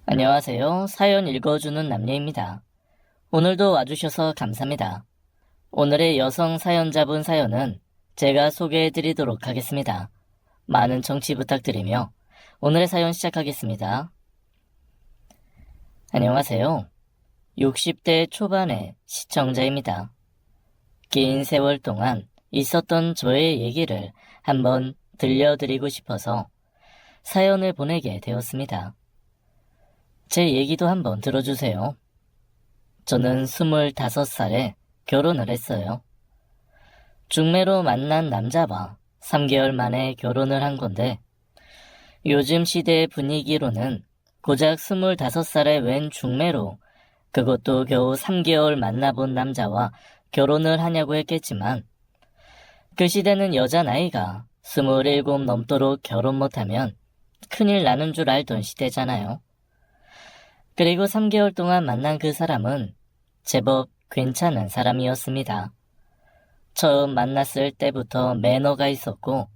안녕하세요. 사연 읽어주는 남녀입니다. 오늘도 와주셔서 감사합니다. 오늘의 여성 사연자분 사연은 제가 소개해드리도록 하겠습니다. 많은 청취 부탁드리며 오늘의 사연 시작하겠습니다. 안녕하세요. 60대 초반의 시청자입니다. 긴 세월 동안 있었던 저의 얘기를 한번 들려드리고 싶어서 사연을 보내게 되었습니다. 제 얘기도 한번 들어주세요. 저는 25살에 결혼을 했어요. 중매로 만난 남자와 3개월 만에 결혼을 한 건데 요즘 시대의 분위기로는 고작 25살에 웬 중매로 그것도 겨우 3개월 만나본 남자와 결혼을 하냐고 했겠지만 그 시대는 여자 나이가 27 넘도록 결혼 못하면 큰일 나는 줄 알던 시대잖아요. 그리고 3개월 동안 만난 그 사람은 제법 괜찮은 사람이었습니다. 처음 만났을 때부터 매너가 있었고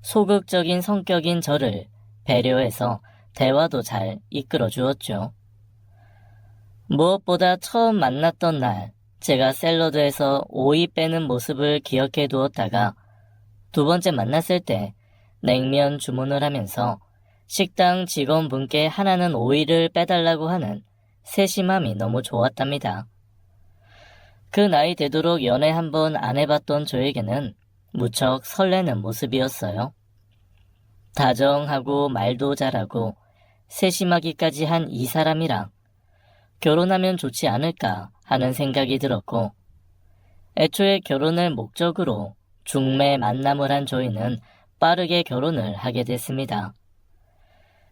소극적인 성격인 저를 배려해서 대화도 잘 이끌어 주었죠. 무엇보다 처음 만났던 날 제가 샐러드에서 오이 빼는 모습을 기억해 두었다가 두 번째 만났을 때 냉면 주문을 하면서 식당 직원분께 하나는 오이를 빼달라고 하는 세심함이 너무 좋았답니다. 그 나이 되도록 연애 한번 안 해봤던 저에게는 무척 설레는 모습이었어요. 다정하고 말도 잘하고 세심하기까지 한 이 사람이랑 결혼하면 좋지 않을까 하는 생각이 들었고 애초에 결혼을 목적으로 중매 만남을 한 저희는 빠르게 결혼을 하게 됐습니다.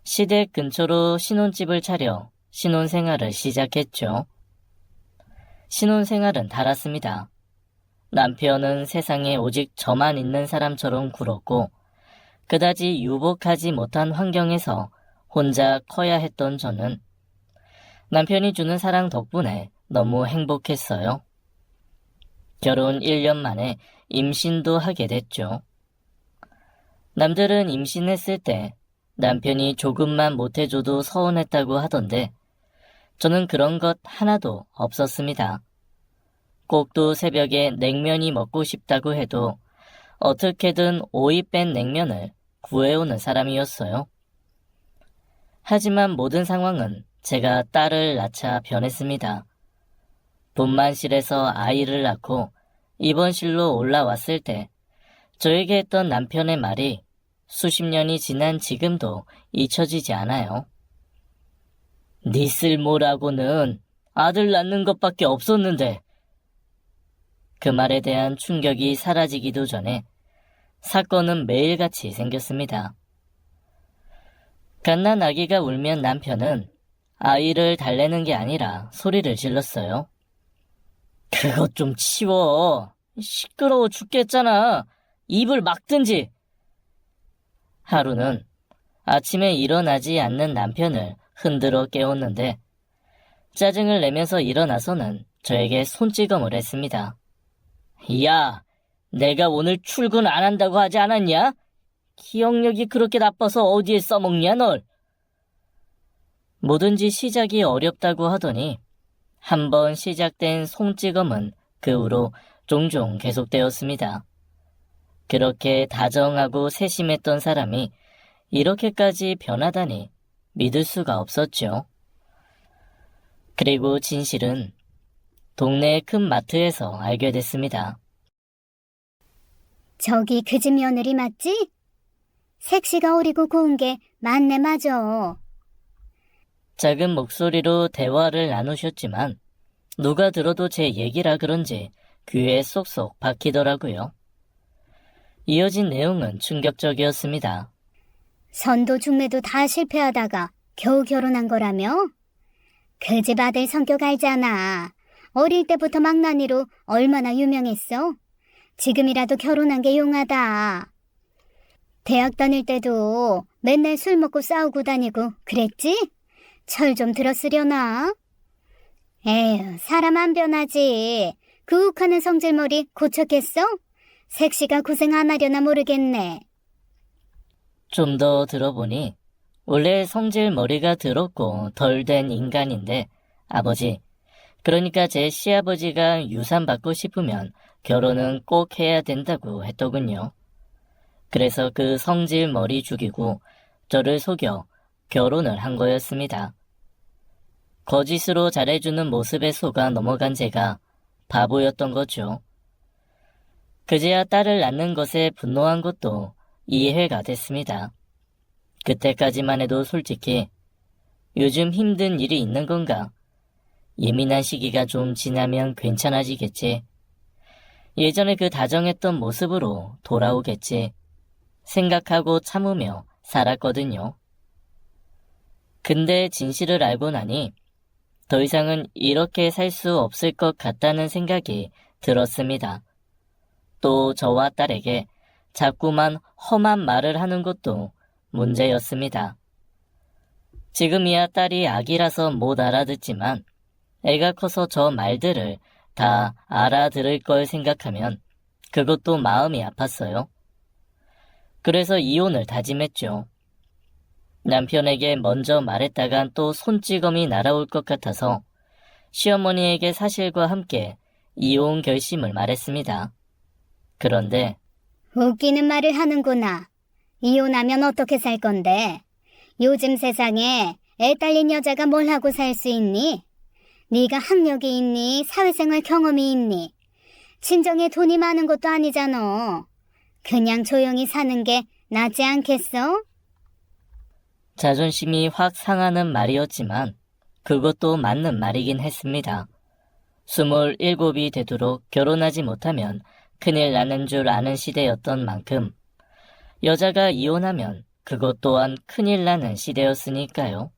시댁 근처로 신혼집을 차려 신혼생활을 시작했죠. 신혼생활은 달았습니다. 남편은 세상에 오직 저만 있는 사람처럼 굴었고 그다지 유복하지 못한 환경에서 혼자 커야 했던 저는 남편이 주는 사랑 덕분에 너무 행복했어요. 결혼 1년 만에 임신도 하게 됐죠. 남들은 임신했을 때 남편이 조금만 못해줘도 서운했다고 하던데 저는 그런 것 하나도 없었습니다. 꼭두 새벽에 냉면이 먹고 싶다고 해도 어떻게든 오이 뺀 냉면을 구해오는 사람이었어요. 하지만 모든 상황은 제가 딸을 낳자 변했습니다. 분만실에서 아이를 낳고 입원실로 올라왔을 때 저에게 했던 남편의 말이 수십 년이 지난 지금도 잊혀지지 않아요. 네 쓸모라고는 아들 낳는 것밖에 없었는데. 그 말에 대한 충격이 사라지기도 전에 사건은 매일같이 생겼습니다. 갓난 아기가 울면 남편은 아이를 달래는 게 아니라 소리를 질렀어요. 그것 좀 치워. 시끄러워 죽겠잖아. 입을 막든지. 하루는 아침에 일어나지 않는 남편을 흔들어 깨웠는데 짜증을 내면서 일어나서는 저에게 손찌검을 했습니다. 야, 내가 오늘 출근 안 한다고 하지 않았냐? 기억력이 그렇게 나빠서 어디에 써먹냐 널? 뭐든지 시작이 어렵다고 하더니 한번 시작된 손찌검은 그 후로 종종 계속되었습니다. 그렇게 다정하고 세심했던 사람이 이렇게까지 변하다니 믿을 수가 없었죠. 그리고 진실은 동네 큰 마트에서 알게 됐습니다. 저기 그 집 며느리 맞지? 색시가 어리고 고운 게 맞네 맞어. 작은 목소리로 대화를 나누셨지만 누가 들어도 제 얘기라 그런지 귀에 쏙쏙 박히더라고요. 이어진 내용은 충격적이었습니다. 선도 중매도 다 실패하다가 겨우 결혼한 거라며? 그 집 아들 성격 알잖아. 어릴 때부터 망나니로 얼마나 유명했어? 지금이라도 결혼한 게 용하다. 대학 다닐 때도 맨날 술 먹고 싸우고 다니고 그랬지? 철 좀 들었으려나? 에휴, 사람 안 변하지. 그 욱하는 성질머리 고쳤겠어? 색시가 고생 안 하려나 모르겠네. 좀 더 들어보니 원래 성질 머리가 더럽고 덜 된 인간인데 아버지, 그러니까 제 시아버지가 유산 받고 싶으면 결혼은 꼭 해야 된다고 했더군요. 그래서 그 성질 머리 죽이고 저를 속여 결혼을 한 거였습니다. 거짓으로 잘해주는 모습에 속아 넘어간 제가 바보였던 거죠. 그제야 딸을 낳는 것에 분노한 것도 이해가 됐습니다. 그때까지만 해도 솔직히 요즘 힘든 일이 있는 건가? 예민한 시기가 좀 지나면 괜찮아지겠지. 예전에 그 다정했던 모습으로 돌아오겠지. 생각하고 참으며 살았거든요. 근데 진실을 알고 나니 더 이상은 이렇게 살 수 없을 것 같다는 생각이 들었습니다. 또 저와 딸에게 자꾸만 험한 말을 하는 것도 문제였습니다. 지금이야 딸이 아기라서 못 알아듣지만 애가 커서 저 말들을 다 알아들을 걸 생각하면 그것도 마음이 아팠어요. 그래서 이혼을 다짐했죠. 남편에게 먼저 말했다간 또 손찌검이 날아올 것 같아서 시어머니에게 사실과 함께 이혼 결심을 말했습니다. 그런데 웃기는 말을 하는구나. 이혼하면 어떻게 살 건데? 요즘 세상에 애 딸린 여자가 뭘 하고 살 수 있니? 네가 학력이 있니? 사회생활 경험이 있니? 친정에 돈이 많은 것도 아니잖아. 그냥 조용히 사는 게 낫지 않겠어? 자존심이 확 상하는 말이었지만 그것도 맞는 말이긴 했습니다. 27이 되도록 결혼하지 못하면 큰일 나는 줄 아는 시대였던 만큼 여자가 이혼하면 그것 또한 큰일 나는 시대였으니까요.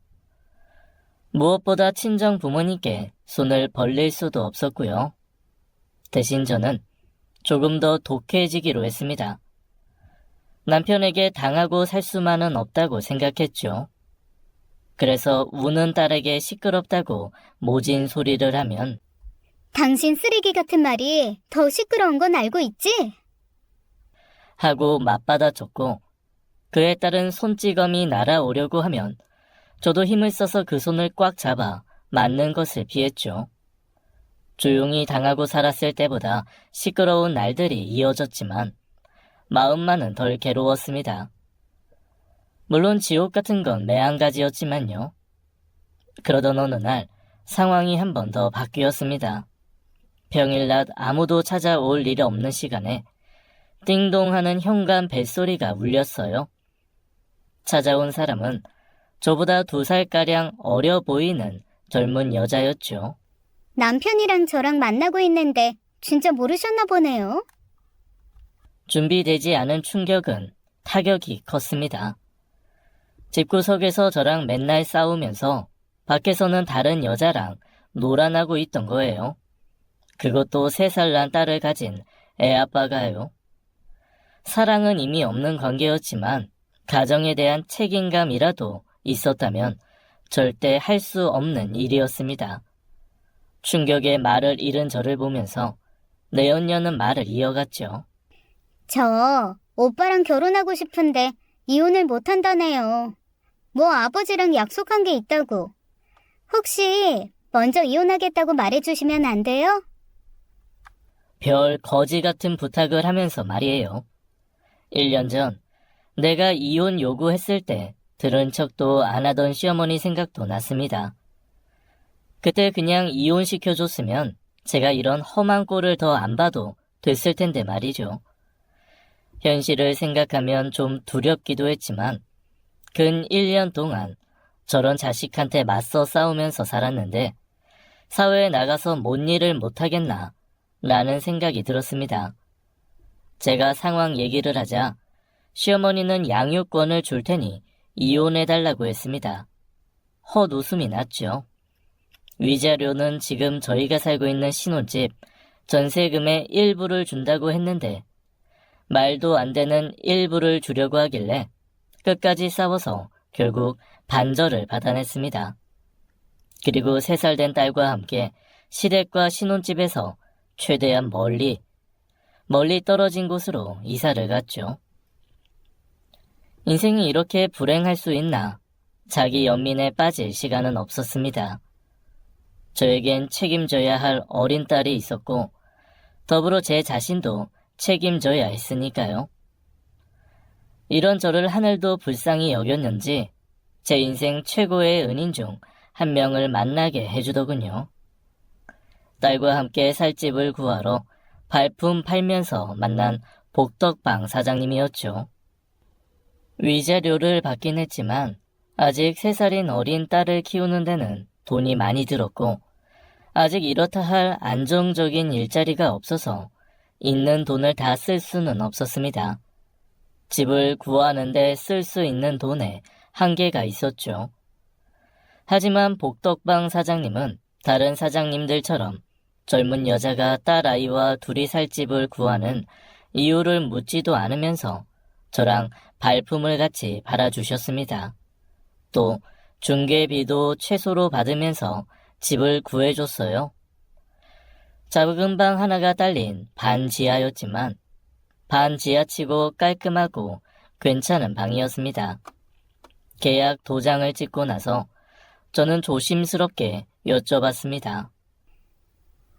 무엇보다 친정 부모님께 손을 벌릴 수도 없었고요. 대신 저는 조금 더 독해지기로 했습니다. 남편에게 당하고 살 수만은 없다고 생각했죠. 그래서 우는 딸에게 시끄럽다고 모진 소리를 하면 당신 쓰레기 같은 말이 더 시끄러운 건 알고 있지? 하고 맞받아쳤고 그에 따른 손찌검이 날아오려고 하면 저도 힘을 써서 그 손을 꽉 잡아 맞는 것을 피했죠. 조용히 당하고 살았을 때보다 시끄러운 날들이 이어졌지만 마음만은 덜 괴로웠습니다. 물론 지옥 같은 건 매한가지였지만요. 그러던 어느 날 상황이 한 번 더 바뀌었습니다. 평일낮 아무도 찾아올 일 없는 시간에 띵동하는 현관 벨소리가 울렸어요. 찾아온 사람은 저보다 2살가량 어려 보이는 젊은 여자였죠. 남편이랑 저랑 만나고 있는데 진짜 모르셨나 보네요. 준비되지 않은 충격은 타격이 컸습니다. 집구석에서 저랑 맨날 싸우면서 밖에서는 다른 여자랑 놀아나고 있던 거예요. 그것도 3살 난 딸을 가진 애 아빠가요. 사랑은 이미 없는 관계였지만 가정에 대한 책임감이라도 있었다면 절대 할 수 없는 일이었습니다. 충격에 말을 잃은 저를 보면서 내연녀는 말을 이어갔죠. 저 오빠랑 결혼하고 싶은데 이혼을 못한다네요. 뭐 아버지랑 약속한 게 있다고. 혹시 먼저 이혼하겠다고 말해주시면 안 돼요? 별 거지 같은 부탁을 하면서 말이에요. 1년 전 내가 이혼 요구했을 때 들은 척도 안 하던 시어머니 생각도 났습니다. 그때 그냥 이혼시켜줬으면 제가 이런 험한 꼴을 더 안 봐도 됐을 텐데 말이죠. 현실을 생각하면 좀 두렵기도 했지만 근 1년 동안 저런 자식한테 맞서 싸우면서 살았는데 사회에 나가서 뭔 일을 못하겠나 라는 생각이 들었습니다. 제가 상황 얘기를 하자 시어머니는 양육권을 줄 테니 이혼해달라고 했습니다. 헛웃음이 났죠. 위자료는 지금 저희가 살고 있는 신혼집 전세금의 일부를 준다고 했는데 말도 안 되는 일부를 주려고 하길래 끝까지 싸워서 결국 반절을 받아냈습니다. 그리고 3살 된 딸과 함께 시댁과 신혼집에서 최대한 멀리 떨어진 곳으로 이사를 갔죠. 인생이 이렇게 불행할 수 있나 자기 연민에 빠질 시간은 없었습니다. 저에겐 책임져야 할 어린 딸이 있었고 더불어 제 자신도 책임져야 했으니까요. 이런 저를 하늘도 불쌍히 여겼는지 제 인생 최고의 은인 중 한 명을 만나게 해주더군요. 딸과 함께 살집을 구하러 발품 팔면서 만난 복덕방 사장님이었죠. 위자료를 받긴 했지만 아직 3살인 어린 딸을 키우는 데는 돈이 많이 들었고 아직 이렇다 할 안정적인 일자리가 없어서 있는 돈을 다 쓸 수는 없었습니다. 집을 구하는데 쓸 수 있는 돈에 한계가 있었죠. 하지만 복덕방 사장님은 다른 사장님들처럼 젊은 여자가 딸아이와 둘이 살 집을 구하는 이유를 묻지도 않으면서 저랑 발품을 같이 팔아주셨습니다. 또 중개비도 최소로 받으면서 집을 구해줬어요. 작은 방 하나가 딸린 반지하였지만 반지하치고 깔끔하고 괜찮은 방이었습니다. 계약 도장을 찍고 나서 저는 조심스럽게 여쭤봤습니다.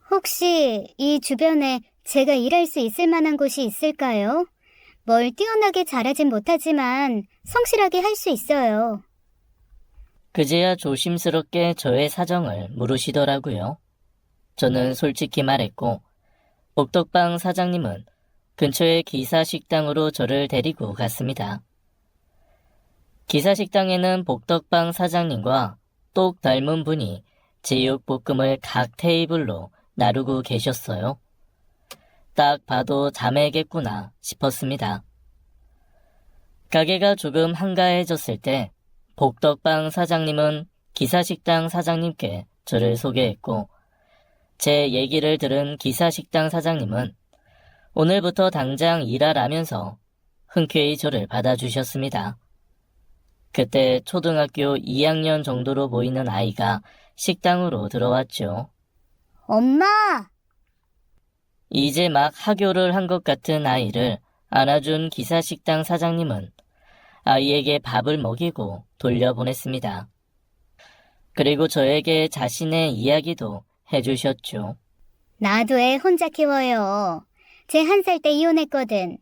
혹시 이 주변에 제가 일할 수 있을 만한 곳이 있을까요? 뭘 뛰어나게 잘하진 못하지만 성실하게 할 수 있어요. 그제야 조심스럽게 저의 사정을 물으시더라고요. 저는 솔직히 말했고 복덕방 사장님은 근처의 기사식당으로 저를 데리고 갔습니다. 기사식당에는 복덕방 사장님과 똑 닮은 분이 제육볶음을 각 테이블로 나르고 계셨어요. 딱 봐도 자매겠구나 싶었습니다. 가게가 조금 한가해졌을 때 복덕방 사장님은 기사식당 사장님께 저를 소개했고 제 얘기를 들은 기사식당 사장님은 오늘부터 당장 일하라면서 흔쾌히 저를 받아주셨습니다. 그때 초등학교 2학년 정도로 보이는 아이가 식당으로 들어왔죠. 엄마! 이제 막 하교를 한 것 같은 아이를 안아준 기사식당 사장님은 아이에게 밥을 먹이고 돌려보냈습니다. 그리고 저에게 자신의 이야기도 해주셨죠. 나도 애 혼자 키워요. 제 1살 때 이혼했거든.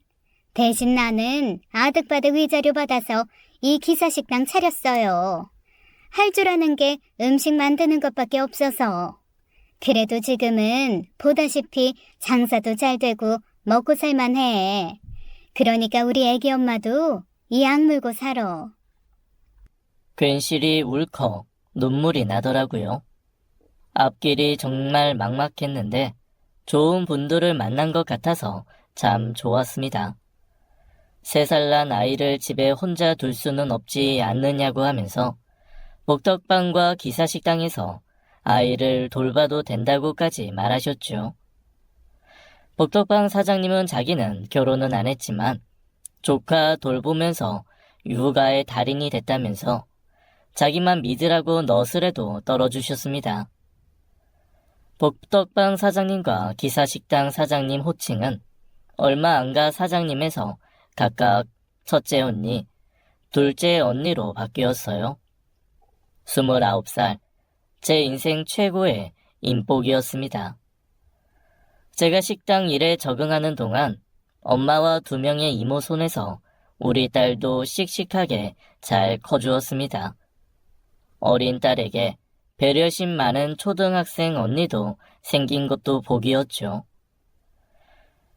대신 나는 아득바득 위자료 받아서 이 기사식당 차렸어요. 할 줄 아는 게 음식 만드는 것밖에 없어서. 그래도 지금은 보다시피 장사도 잘 되고 먹고 살만해. 그러니까 우리 애기 엄마도 이 악물고 살아. 괜시리 울컥 눈물이 나더라고요. 앞길이 정말 막막했는데 좋은 분들을 만난 것 같아서 참 좋았습니다. 3살 난 아이를 집에 혼자 둘 수는 없지 않느냐고 하면서 복덕방과 기사식당에서 아이를 돌봐도 된다고까지 말하셨죠. 복덕방 사장님은 자기는 결혼은 안 했지만 조카 돌보면서 육아의 달인이 됐다면서 자기만 믿으라고 너스레도 떨어주셨습니다. 복덕방 사장님과 기사식당 사장님 호칭은 얼마 안 가 사장님에서 각각 첫째 언니, 둘째 언니로 바뀌었어요. 29살, 제 인생 최고의 인복이었습니다. 제가 식당 일에 적응하는 동안 엄마와 2명의 이모 손에서 우리 딸도 씩씩하게 잘 커주었습니다. 어린 딸에게 배려심 많은 초등학생 언니도 생긴 것도 복이었죠.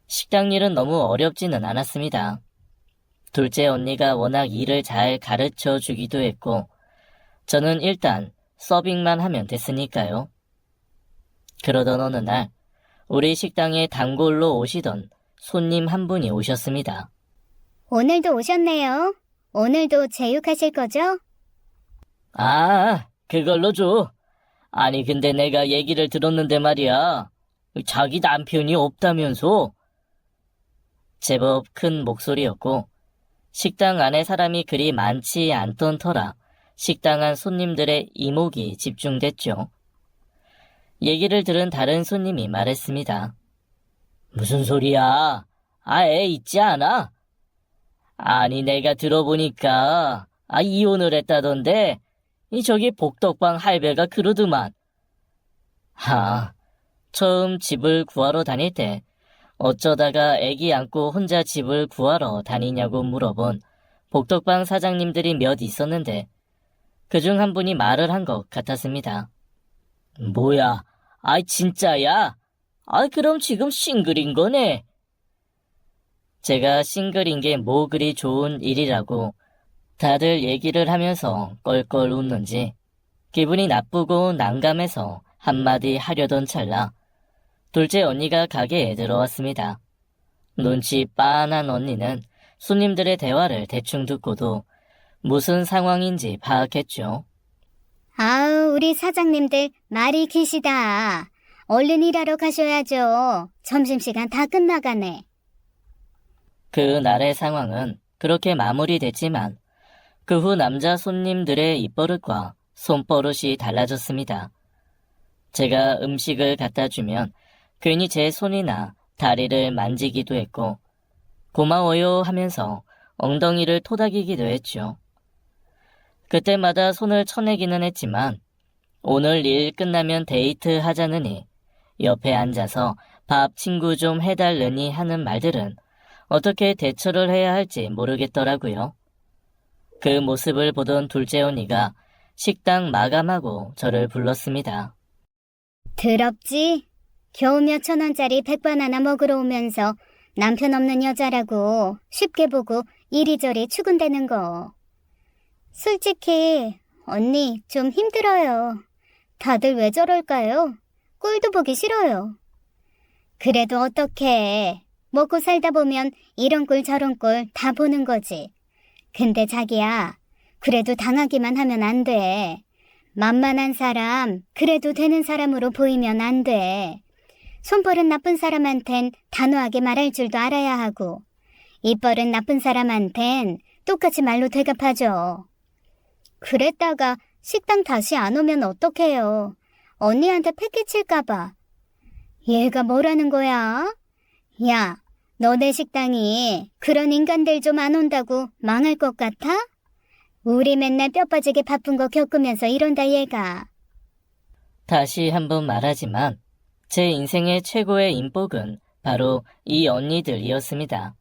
식당 일은 너무 어렵지는 않았습니다. 둘째 언니가 워낙 일을 잘 가르쳐 주기도 했고 저는 일단 서빙만 하면 됐으니까요. 그러던 어느 날 우리 식당에 단골로 오시던 손님 한 분이 오셨습니다. 오늘도 오셨네요. 오늘도 제육하실 거죠? 아, 그걸로 줘. 아니 근데 내가 얘기를 들었는데 말이야. 자기 남편이 없다면서? 제법 큰 목소리였고 식당 안에 사람이 그리 많지 않던 터라 식당 안 손님들의 이목이 집중됐죠. 얘기를 들은 다른 손님이 말했습니다. 무슨 소리야? 애 있지 않아? 아니 내가 들어보니까 이혼을 했다던데 저기 복덕방 할배가 그러더만. 처음 집을 구하러 다닐 때 어쩌다가 애기 안고 혼자 집을 구하러 다니냐고 물어본 복덕방 사장님들이 몇 있었는데 그중 한 분이 말을 한 것 같았습니다. 뭐야, 진짜야? 그럼 지금 싱글인 거네. 제가 싱글인 게 뭐 그리 좋은 일이라고 다들 얘기를 하면서 껄껄 웃는지 기분이 나쁘고 난감해서 한마디 하려던 찰나 둘째 언니가 가게에 들어왔습니다. 눈치 빤한 언니는 손님들의 대화를 대충 듣고도 무슨 상황인지 파악했죠. 아우, 우리 사장님들 말이 기시다. 얼른 일하러 가셔야죠. 점심시간 다 끝나가네. 그날의 상황은 그렇게 마무리됐지만 그 후 남자 손님들의 입버릇과 손버릇이 달라졌습니다. 제가 음식을 갖다 주면 괜히 제 손이나 다리를 만지기도 했고 고마워요 하면서 엉덩이를 토닥이기도 했죠. 그때마다 손을 쳐내기는 했지만 오늘 일 끝나면 데이트 하자느니 옆에 앉아서 밥 친구 좀 해달라니 하는 말들은 어떻게 대처를 해야 할지 모르겠더라고요. 그 모습을 보던 둘째 언니가 식당 마감하고 저를 불렀습니다. 더럽지? 겨우 몇천 원짜리 백바나나 먹으러 오면서 남편 없는 여자라고 쉽게 보고 이리저리 추근대는 거. 솔직히 언니 좀 힘들어요. 다들 왜 저럴까요? 꼴도 보기 싫어요. 그래도 어떡해. 먹고 살다 보면 이런 꼴 저런 꼴 다 보는 거지. 근데 자기야, 그래도 당하기만 하면 안 돼. 만만한 사람, 그래도 되는 사람으로 보이면 안 돼. 손버릇 나쁜 사람한텐 단호하게 말할 줄도 알아야 하고 입버릇 나쁜 사람한텐 똑같이 말로 대갚아줘. 그랬다가 식당 다시 안 오면 어떡해요. 언니한테 패기칠까봐. 얘가 뭐라는 거야? 야, 너네 식당이 그런 인간들 좀 안 온다고 망할 것 같아? 우리 맨날 뼈 빠지게 바쁜 거 겪으면서 이런다 얘가. 다시 한번 말하지만 제 인생의 최고의 인복은 바로 이 언니들이었습니다.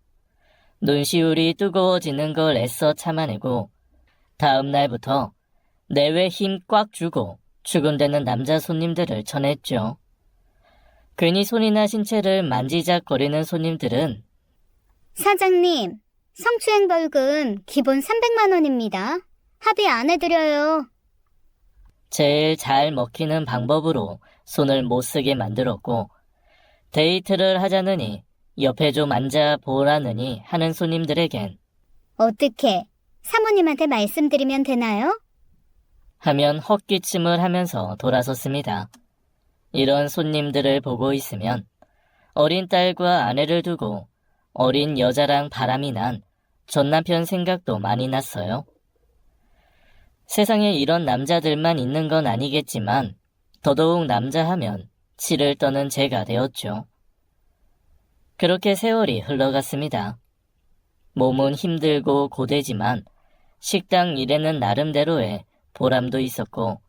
눈시울이 뜨거워지는 걸 애써 참아내고 다음 날부터 내외 힘 꽉 주고 출근되는 남자 손님들을 쳐냈죠. 괜히 손이나 신체를 만지작거리는 손님들은 사장님, 성추행 벌금 기본 300만 원입니다. 합의 안 해드려요. 제일 잘 먹히는 방법으로 손을 못 쓰게 만들었고 데이트를 하자느니 옆에 좀 앉아보라느니 하는 손님들에겐 어떻게 사모님한테 말씀드리면 되나요? 하면 헛기침을 하면서 돌아섰습니다. 이런 손님들을 보고 있으면 어린 딸과 아내를 두고 어린 여자랑 바람이 난 전 남편 생각도 많이 났어요. 세상에 이런 남자들만 있는 건 아니겠지만 더더욱 남자 하면 치를 떠는 제가 되었죠. 그렇게 세월이 흘러갔습니다. 몸은 힘들고 고되지만 식당 일에는 나름대로의 보람도 있었고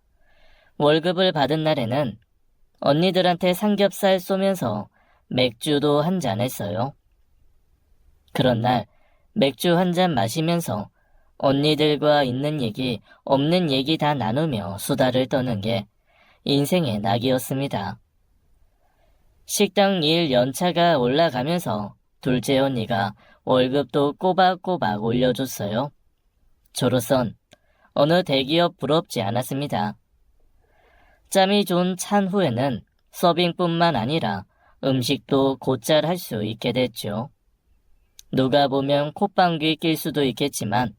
월급을 받은 날에는 언니들한테 삼겹살 쏘면서 맥주도 한잔 했어요. 그런 날 맥주 한잔 마시면서 언니들과 있는 얘기, 없는 얘기 다 나누며 수다를 떠는 게 인생의 낙이었습니다. 식당 일 연차가 올라가면서 둘째 언니가 월급도 꼬박꼬박 올려줬어요. 저로선 어느 대기업 부럽지 않았습니다. 짬이 좀 찬 후에는 서빙뿐만 아니라 음식도 곧잘 할 수 있게 됐죠. 누가 보면 콧방귀 낄 수도 있겠지만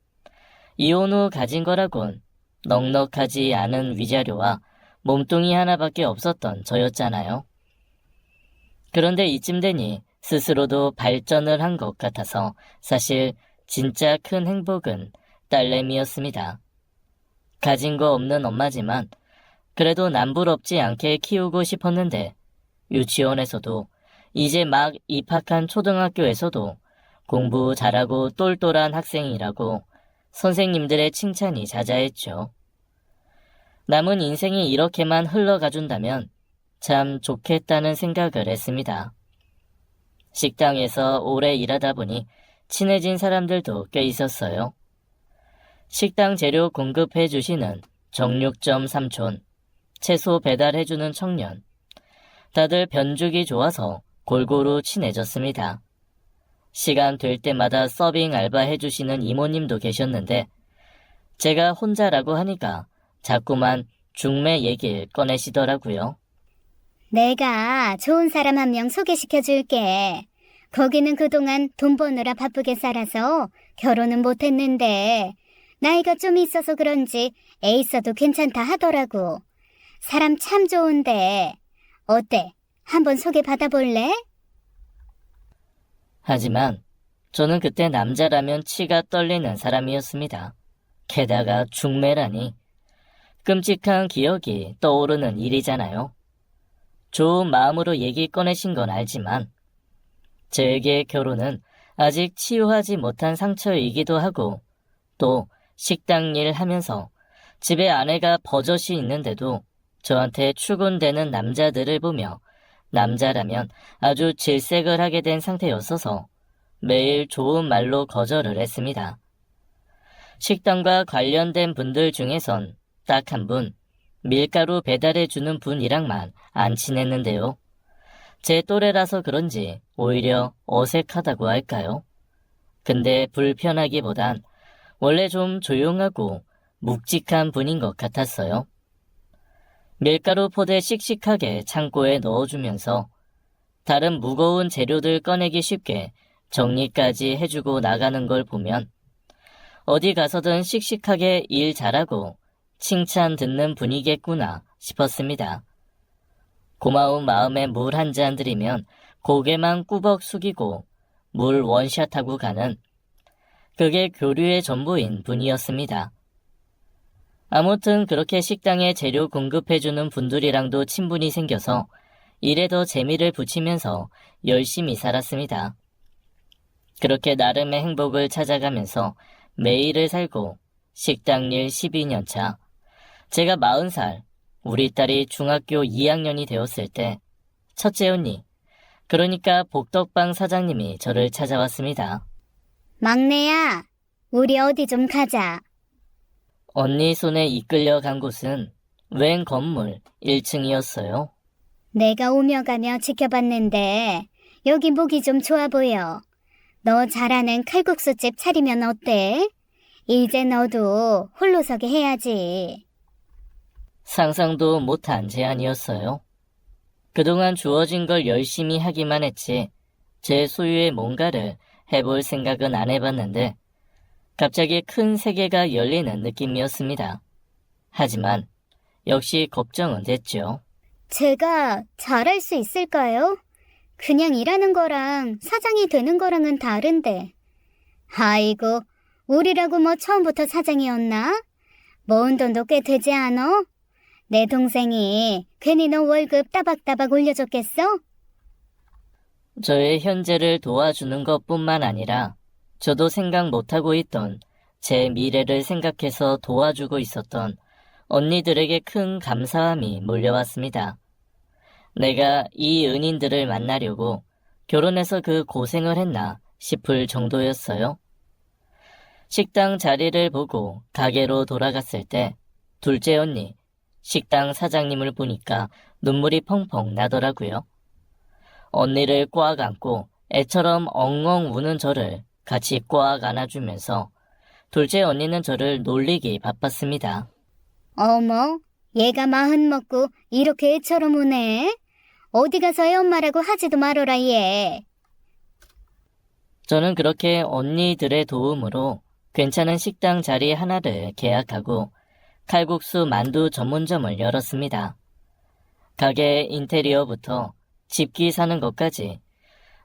이혼 후 가진 거라곤 넉넉하지 않은 위자료와 몸뚱이 하나밖에 없었던 저였잖아요. 그런데 이쯤 되니 스스로도 발전을 한 것 같아서 사실 진짜 큰 행복은 딸내미였습니다. 가진 거 없는 엄마지만 그래도 남부럽지 않게 키우고 싶었는데 유치원에서도 이제 막 입학한 초등학교에서도 공부 잘하고 똘똘한 학생이라고 선생님들의 칭찬이 자자했죠. 남은 인생이 이렇게만 흘러가준다면 참 좋겠다는 생각을 했습니다. 식당에서 오래 일하다 보니 친해진 사람들도 꽤 있었어요. 식당 재료 공급해 주시는 정육점 삼촌, 채소 배달해주는 청년, 다들 변죽이 좋아서 골고루 친해졌습니다. 시간 될 때마다 서빙 알바 해주시는 이모님도 계셨는데 제가 혼자라고 하니까 자꾸만 중매 얘기를 꺼내시더라고요. 내가 좋은 사람 한 명 소개시켜 줄게. 거기는 그동안 돈 버느라 바쁘게 살아서 결혼은 못했는데 나이가 좀 있어서 그런지 애 있어도 괜찮다 하더라고. 사람 참 좋은데 어때? 한번 소개받아 볼래? 하지만 저는 그때 남자라면 치가 떨리는 사람이었습니다. 게다가 중매라니. 끔찍한 기억이 떠오르는 일이잖아요. 좋은 마음으로 얘기 꺼내신 건 알지만 제게 결혼은 아직 치유하지 못한 상처이기도 하고 또 식당 일 하면서 집에 아내가 버젓이 있는데도 저한테 출근되는 남자들을 보며 남자라면 아주 질색을 하게 된 상태였어서 매일 좋은 말로 거절을 했습니다. 식당과 관련된 분들 중에선 딱 한 분, 밀가루 배달해주는 분이랑만 안 친했는데요. 제 또래라서 그런지 오히려 어색하다고 할까요? 근데 불편하기보단 원래 좀 조용하고 묵직한 분인 것 같았어요. 밀가루 포대 씩씩하게 창고에 넣어주면서 다른 무거운 재료들 꺼내기 쉽게 정리까지 해주고 나가는 걸 보면 어디 가서든 씩씩하게 일 잘하고 칭찬 듣는 분이겠구나 싶었습니다. 고마운 마음에 물 한 잔 드리면 고개만 꾸벅 숙이고 물 원샷하고 가는 그게 교류의 전부인 분이었습니다. 아무튼 그렇게 식당에 재료 공급해주는 분들이랑도 친분이 생겨서 일에 더 재미를 붙이면서 열심히 살았습니다. 그렇게 나름의 행복을 찾아가면서 매일을 살고 식당 일 12년 차, 제가 40살, 우리 딸이 중학교 2학년이 되었을 때 첫째 언니, 그러니까 복덕방 사장님이 저를 찾아왔습니다. 막내야, 우리 어디 좀 가자. 언니 손에 이끌려 간 곳은 웬 건물 1층이었어요. 내가 오며 가며 지켜봤는데 여기 목이 좀 좋아 보여. 너 잘하는 칼국수집 차리면 어때? 이제 너도 홀로서기 해야지. 상상도 못한 제안이었어요. 그동안 주어진 걸 열심히 하기만 했지 제 소유의 뭔가를 해볼 생각은 안 해봤는데 갑자기 큰 세계가 열리는 느낌이었습니다. 하지만 역시 걱정은 됐죠. 제가 잘할 수 있을까요? 그냥 일하는 거랑 사장이 되는 거랑은 다른데. 아이고, 우리라고 뭐 처음부터 사장이었나? 모은 돈도 꽤 되지 않어? 내 동생이 괜히 너 월급 따박따박 올려줬겠어? 저의 현재를 도와주는 것뿐만 아니라 저도 생각 못하고 있던 제 미래를 생각해서 도와주고 있었던 언니들에게 큰 감사함이 몰려왔습니다. 내가 이 은인들을 만나려고 결혼해서 그 고생을 했나 싶을 정도였어요. 식당 자리를 보고 가게로 돌아갔을 때 둘째 언니, 식당 사장님을 보니까 눈물이 펑펑 나더라고요. 언니를 꽉 안고 애처럼 엉엉 우는 저를 같이 꽉 안아주면서 둘째 언니는 저를 놀리기 바빴습니다. 어머, 얘가 마흔 먹고 이렇게 애처럼 우네? 어디 가서 애 엄마라고 하지도 말어라 얘. 저는 그렇게 언니들의 도움으로 괜찮은 식당 자리 하나를 계약하고 칼국수 만두 전문점을 열었습니다. 가게 인테리어부터 집기 사는 것까지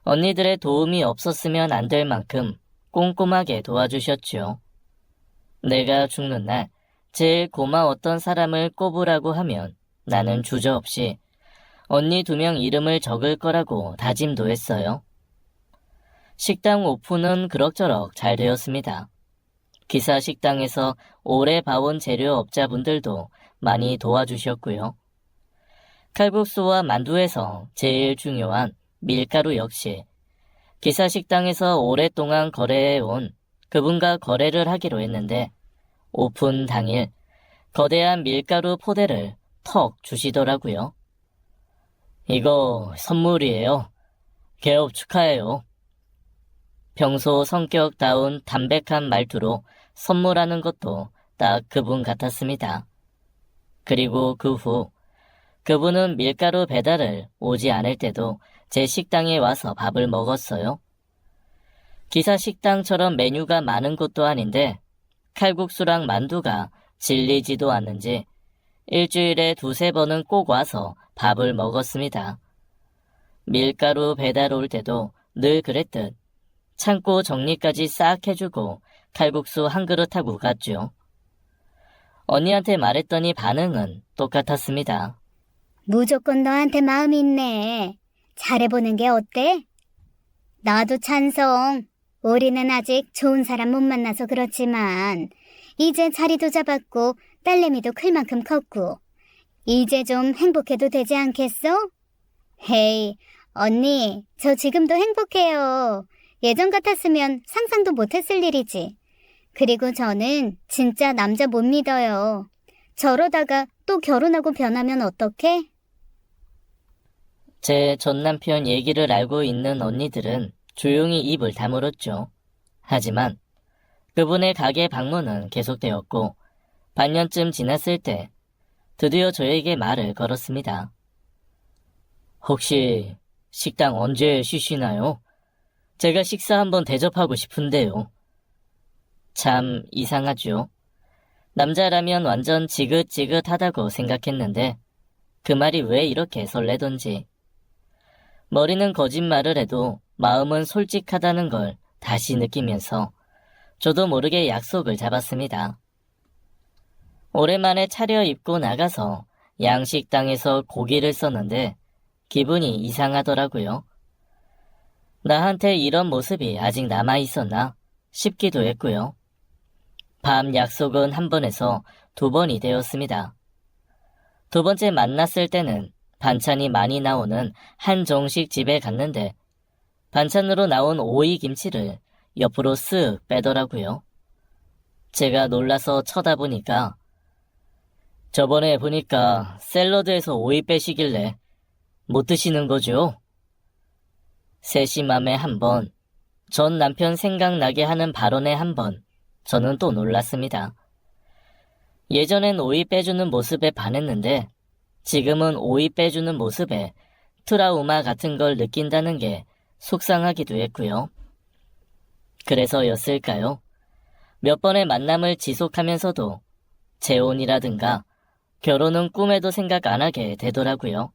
언니들의 도움이 없었으면 안 될 만큼 꼼꼼하게 도와주셨죠. 내가 죽는 날 제일 고마웠던 사람을 꼽으라고 하면 나는 주저없이 언니 2명 이름을 적을 거라고 다짐도 했어요. 식당 오픈은 그럭저럭 잘 되었습니다. 기사 식당에서 오래 봐온 재료업자분들도 많이 도와주셨고요. 칼국수와 만두에서 제일 중요한 밀가루 역시 기사 식당에서 오랫동안 거래해온 그분과 거래를 하기로 했는데 오픈 당일 거대한 밀가루 포대를 턱 주시더라고요. 이거 선물이에요. 개업 축하해요. 평소 성격다운 담백한 말투로 선물하는 것도 딱 그분 같았습니다. 그리고 그 후 그분은 밀가루 배달을 오지 않을 때도 제 식당에 와서 밥을 먹었어요. 기사 식당처럼 메뉴가 많은 곳도 아닌데 칼국수랑 만두가 질리지도 않는지 일주일에 2-3번은 꼭 와서 밥을 먹었습니다. 밀가루 배달 올 때도 늘 그랬듯 창고 정리까지 싹 해주고 칼국수 한 그릇 하고 갔죠. 언니한테 말했더니 반응은 똑같았습니다. 무조건 너한테 마음이 있네. 잘해보는 게 어때? 나도 찬성. 우리는 아직 좋은 사람 못 만나서 그렇지만 이제 자리도 잡았고 딸내미도 클 만큼 컸고 이제 좀 행복해도 되지 않겠어? 헤이, 언니, 저 지금도 행복해요. 예전 같았으면 상상도 못했을 일이지. 그리고 저는 진짜 남자 못 믿어요. 저러다가 또 결혼하고 변하면 어떡해? 제 전남편 얘기를 알고 있는 언니들은 조용히 입을 다물었죠. 하지만 그분의 가게 방문은 계속되었고 반년쯤 지났을 때 드디어 저에게 말을 걸었습니다. 혹시 식당 언제 쉬시나요? 제가 식사 한번 대접하고 싶은데요. 참 이상하죠. 남자라면 완전 지긋지긋하다고 생각했는데 그 말이 왜 이렇게 설레던지. 머리는 거짓말을 해도 마음은 솔직하다는 걸 다시 느끼면서 저도 모르게 약속을 잡았습니다. 오랜만에 차려입고 나가서 양식당에서 고기를 썼는데 기분이 이상하더라고요. 나한테 이런 모습이 아직 남아있었나 싶기도 했고요. 밤 약속은 1번에서 2번이 되었습니다. 2번째 만났을 때는 반찬이 많이 나오는 한정식 집에 갔는데 반찬으로 나온 오이 김치를 옆으로 쓱 빼더라고요. 제가 놀라서 쳐다보니까 저번에 보니까 샐러드에서 오이 빼시길래 못 드시는 거죠? 세심함에 1번, 전 남편 생각나게 하는 발언에 1번, 저는 또 놀랐습니다. 예전엔 오이 빼주는 모습에 반했는데 지금은 오이 빼주는 모습에 트라우마 같은 걸 느낀다는 게 속상하기도 했고요. 그래서였을까요? 몇 번의 만남을 지속하면서도 재혼이라든가 결혼은 꿈에도 생각 안 하게 되더라고요.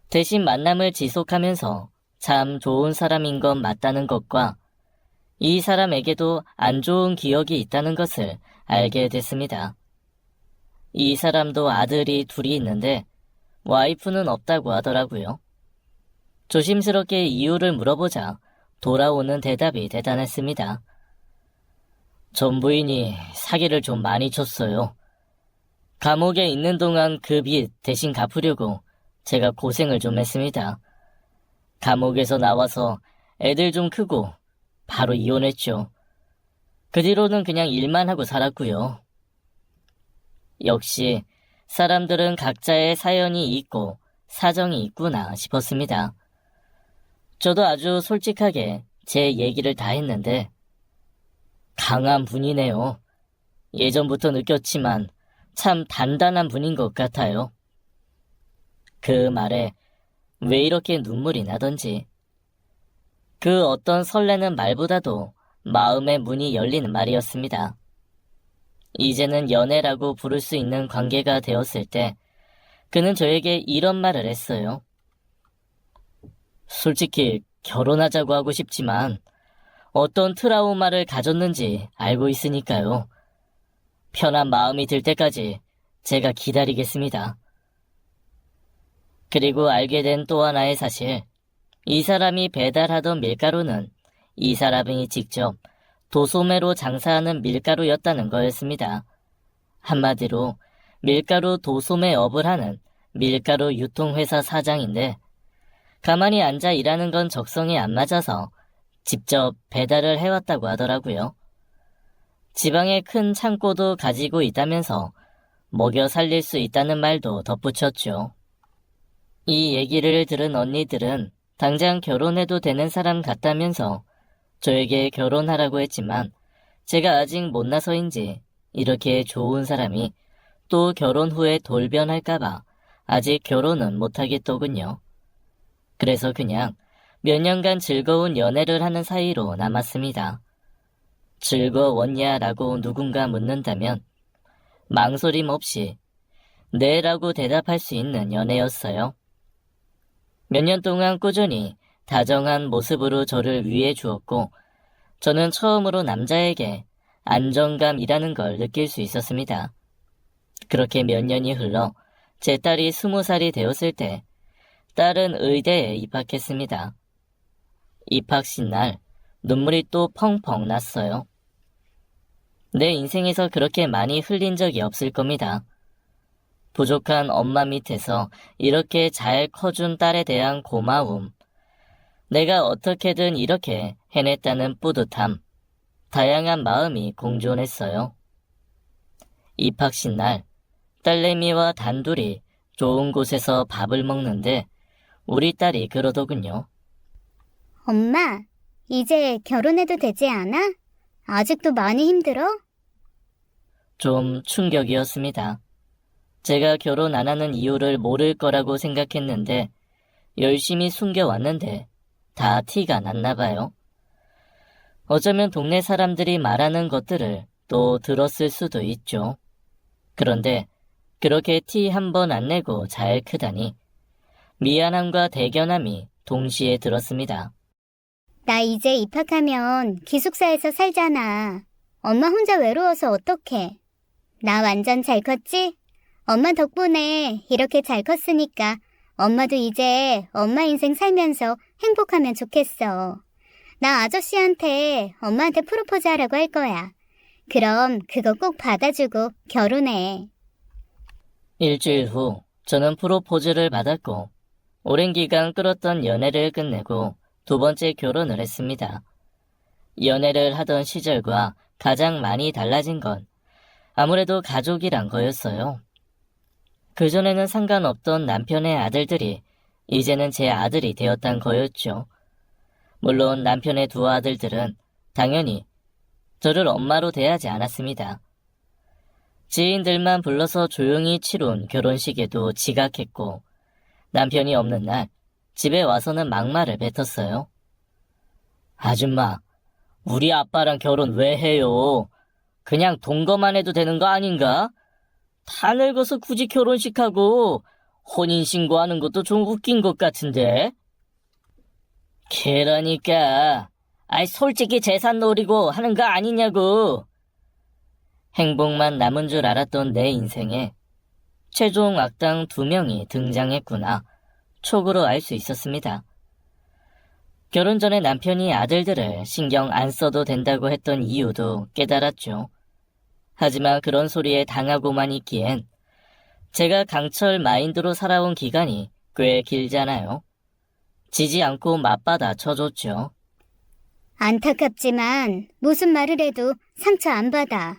대신 만남을 지속하면서 참 좋은 사람인 건 맞다는 것과 이 사람에게도 안 좋은 기억이 있다는 것을 알게 됐습니다. 이 사람도 아들이 2이 있는데 와이프는 없다고 하더라고요. 조심스럽게 이유를 물어보자 돌아오는 대답이 대단했습니다. 전 부인이 사기를 좀 많이 쳤어요. 감옥에 있는 동안 그 빚 대신 갚으려고 제가 고생을 좀 했습니다. 감옥에서 나와서 애들 좀 크고 바로 이혼했죠. 그 뒤로는 그냥 일만 하고 살았고요. 역시 사람들은 각자의 사연이 있고 사정이 있구나 싶었습니다. 저도 아주 솔직하게 제 얘기를 다 했는데 강한 분이네요. 예전부터 느꼈지만 참 단단한 분인 것 같아요. 그 말에 왜 이렇게 눈물이 나던지 그 어떤 설레는 말보다도 마음의 문이 열리는 말이었습니다. 이제는 연애라고 부를 수 있는 관계가 되었을 때 그는 저에게 이런 말을 했어요. 솔직히 결혼하자고 하고 싶지만 어떤 트라우마를 가졌는지 알고 있으니까요. 편한 마음이 들 때까지 제가 기다리겠습니다. 그리고 알게 된 또 하나의 사실, 이 사람이 배달하던 밀가루는 이 사람이 직접 도소매로 장사하는 밀가루였다는 거였습니다. 한마디로 밀가루 도소매업을 하는 밀가루 유통회사 사장인데 가만히 앉아 일하는 건 적성에 안 맞아서 직접 배달을 해왔다고 하더라고요. 지방에 큰 창고도 가지고 있다면서 먹여 살릴 수 있다는 말도 덧붙였죠. 이 얘기를 들은 언니들은 당장 결혼해도 되는 사람 같다면서 저에게 결혼하라고 했지만 제가 아직 못나서인지 이렇게 좋은 사람이 또 결혼 후에 돌변할까봐 아직 결혼은 못하겠더군요. 그래서 그냥 몇 년간 즐거운 연애를 하는 사이로 남았습니다. 즐거웠냐라고 누군가 묻는다면 망설임 없이 네라고 대답할 수 있는 연애였어요. 몇 년 동안 꾸준히 다정한 모습으로 저를 위해 주었고 저는 처음으로 남자에게 안정감이라는 걸 느낄 수 있었습니다. 그렇게 몇 년이 흘러 제 딸이 20살이 되었을 때 딸은 의대에 입학했습니다. 입학식 날 눈물이 또 펑펑 났어요. 내 인생에서 그렇게 많이 흘린 적이 없을 겁니다. 부족한 엄마 밑에서 이렇게 잘 커준 딸에 대한 고마움, 내가 어떻게든 이렇게 해냈다는 뿌듯함, 다양한 마음이 공존했어요. 입학식 날 딸내미와 단둘이 좋은 곳에서 밥을 먹는데 우리 딸이 그러더군요. 엄마, 이제 결혼해도 되지 않아? 아직도 많이 힘들어? 좀 충격이었습니다. 제가 결혼 안 하는 이유를 모를 거라고 생각했는데 열심히 숨겨왔는데 다 티가 났나 봐요. 어쩌면 동네 사람들이 말하는 것들을 또 들었을 수도 있죠. 그런데 그렇게 티 한 번 안 내고 잘 크다니 미안함과 대견함이 동시에 들었습니다. 나 이제 입학하면 기숙사에서 살잖아. 엄마 혼자 외로워서 어떡해. 나 완전 잘 컸지? 엄마 덕분에 이렇게 잘 컸으니까 엄마도 이제 엄마 인생 살면서 행복하면 좋겠어. 나 아저씨한테 엄마한테 프로포즈 하라고 할 거야. 그럼 그거 꼭 받아주고 결혼해. 일주일 후 저는 프로포즈를 받았고 오랜 기간 끌었던 연애를 끝내고 두 번째 결혼을 했습니다. 연애를 하던 시절과 가장 많이 달라진 건 아무래도 가족이란 거였어요. 그전에는 상관없던 남편의 아들들이 이제는 제 아들이 되었단 거였죠. 물론 남편의 두 아들들은 당연히 저를 엄마로 대하지 않았습니다. 지인들만 불러서 조용히 치룬 결혼식에도 지각했고 남편이 없는 날 집에 와서는 막말을 뱉었어요. 아줌마, 우리 아빠랑 결혼 왜 해요? 그냥 동거만 해도 되는 거 아닌가? 다 늙어서 굳이 결혼식하고 혼인신고하는 것도 좀 웃긴 것 같은데? 그러니까 솔직히 재산 노리고 하는 거 아니냐고. 행복만 남은 줄 알았던 내 인생에 최종 악당 2명이 등장했구나. 촉으로 알 수 있었습니다. 결혼 전에 남편이 아들들을 신경 안 써도 된다고 했던 이유도 깨달았죠. 하지만 그런 소리에 당하고만 있기엔 제가 강철 마인드로 살아온 기간이 꽤 길잖아요. 지지 않고 맞받아 쳐줬죠. 안타깝지만 무슨 말을 해도 상처 안 받아.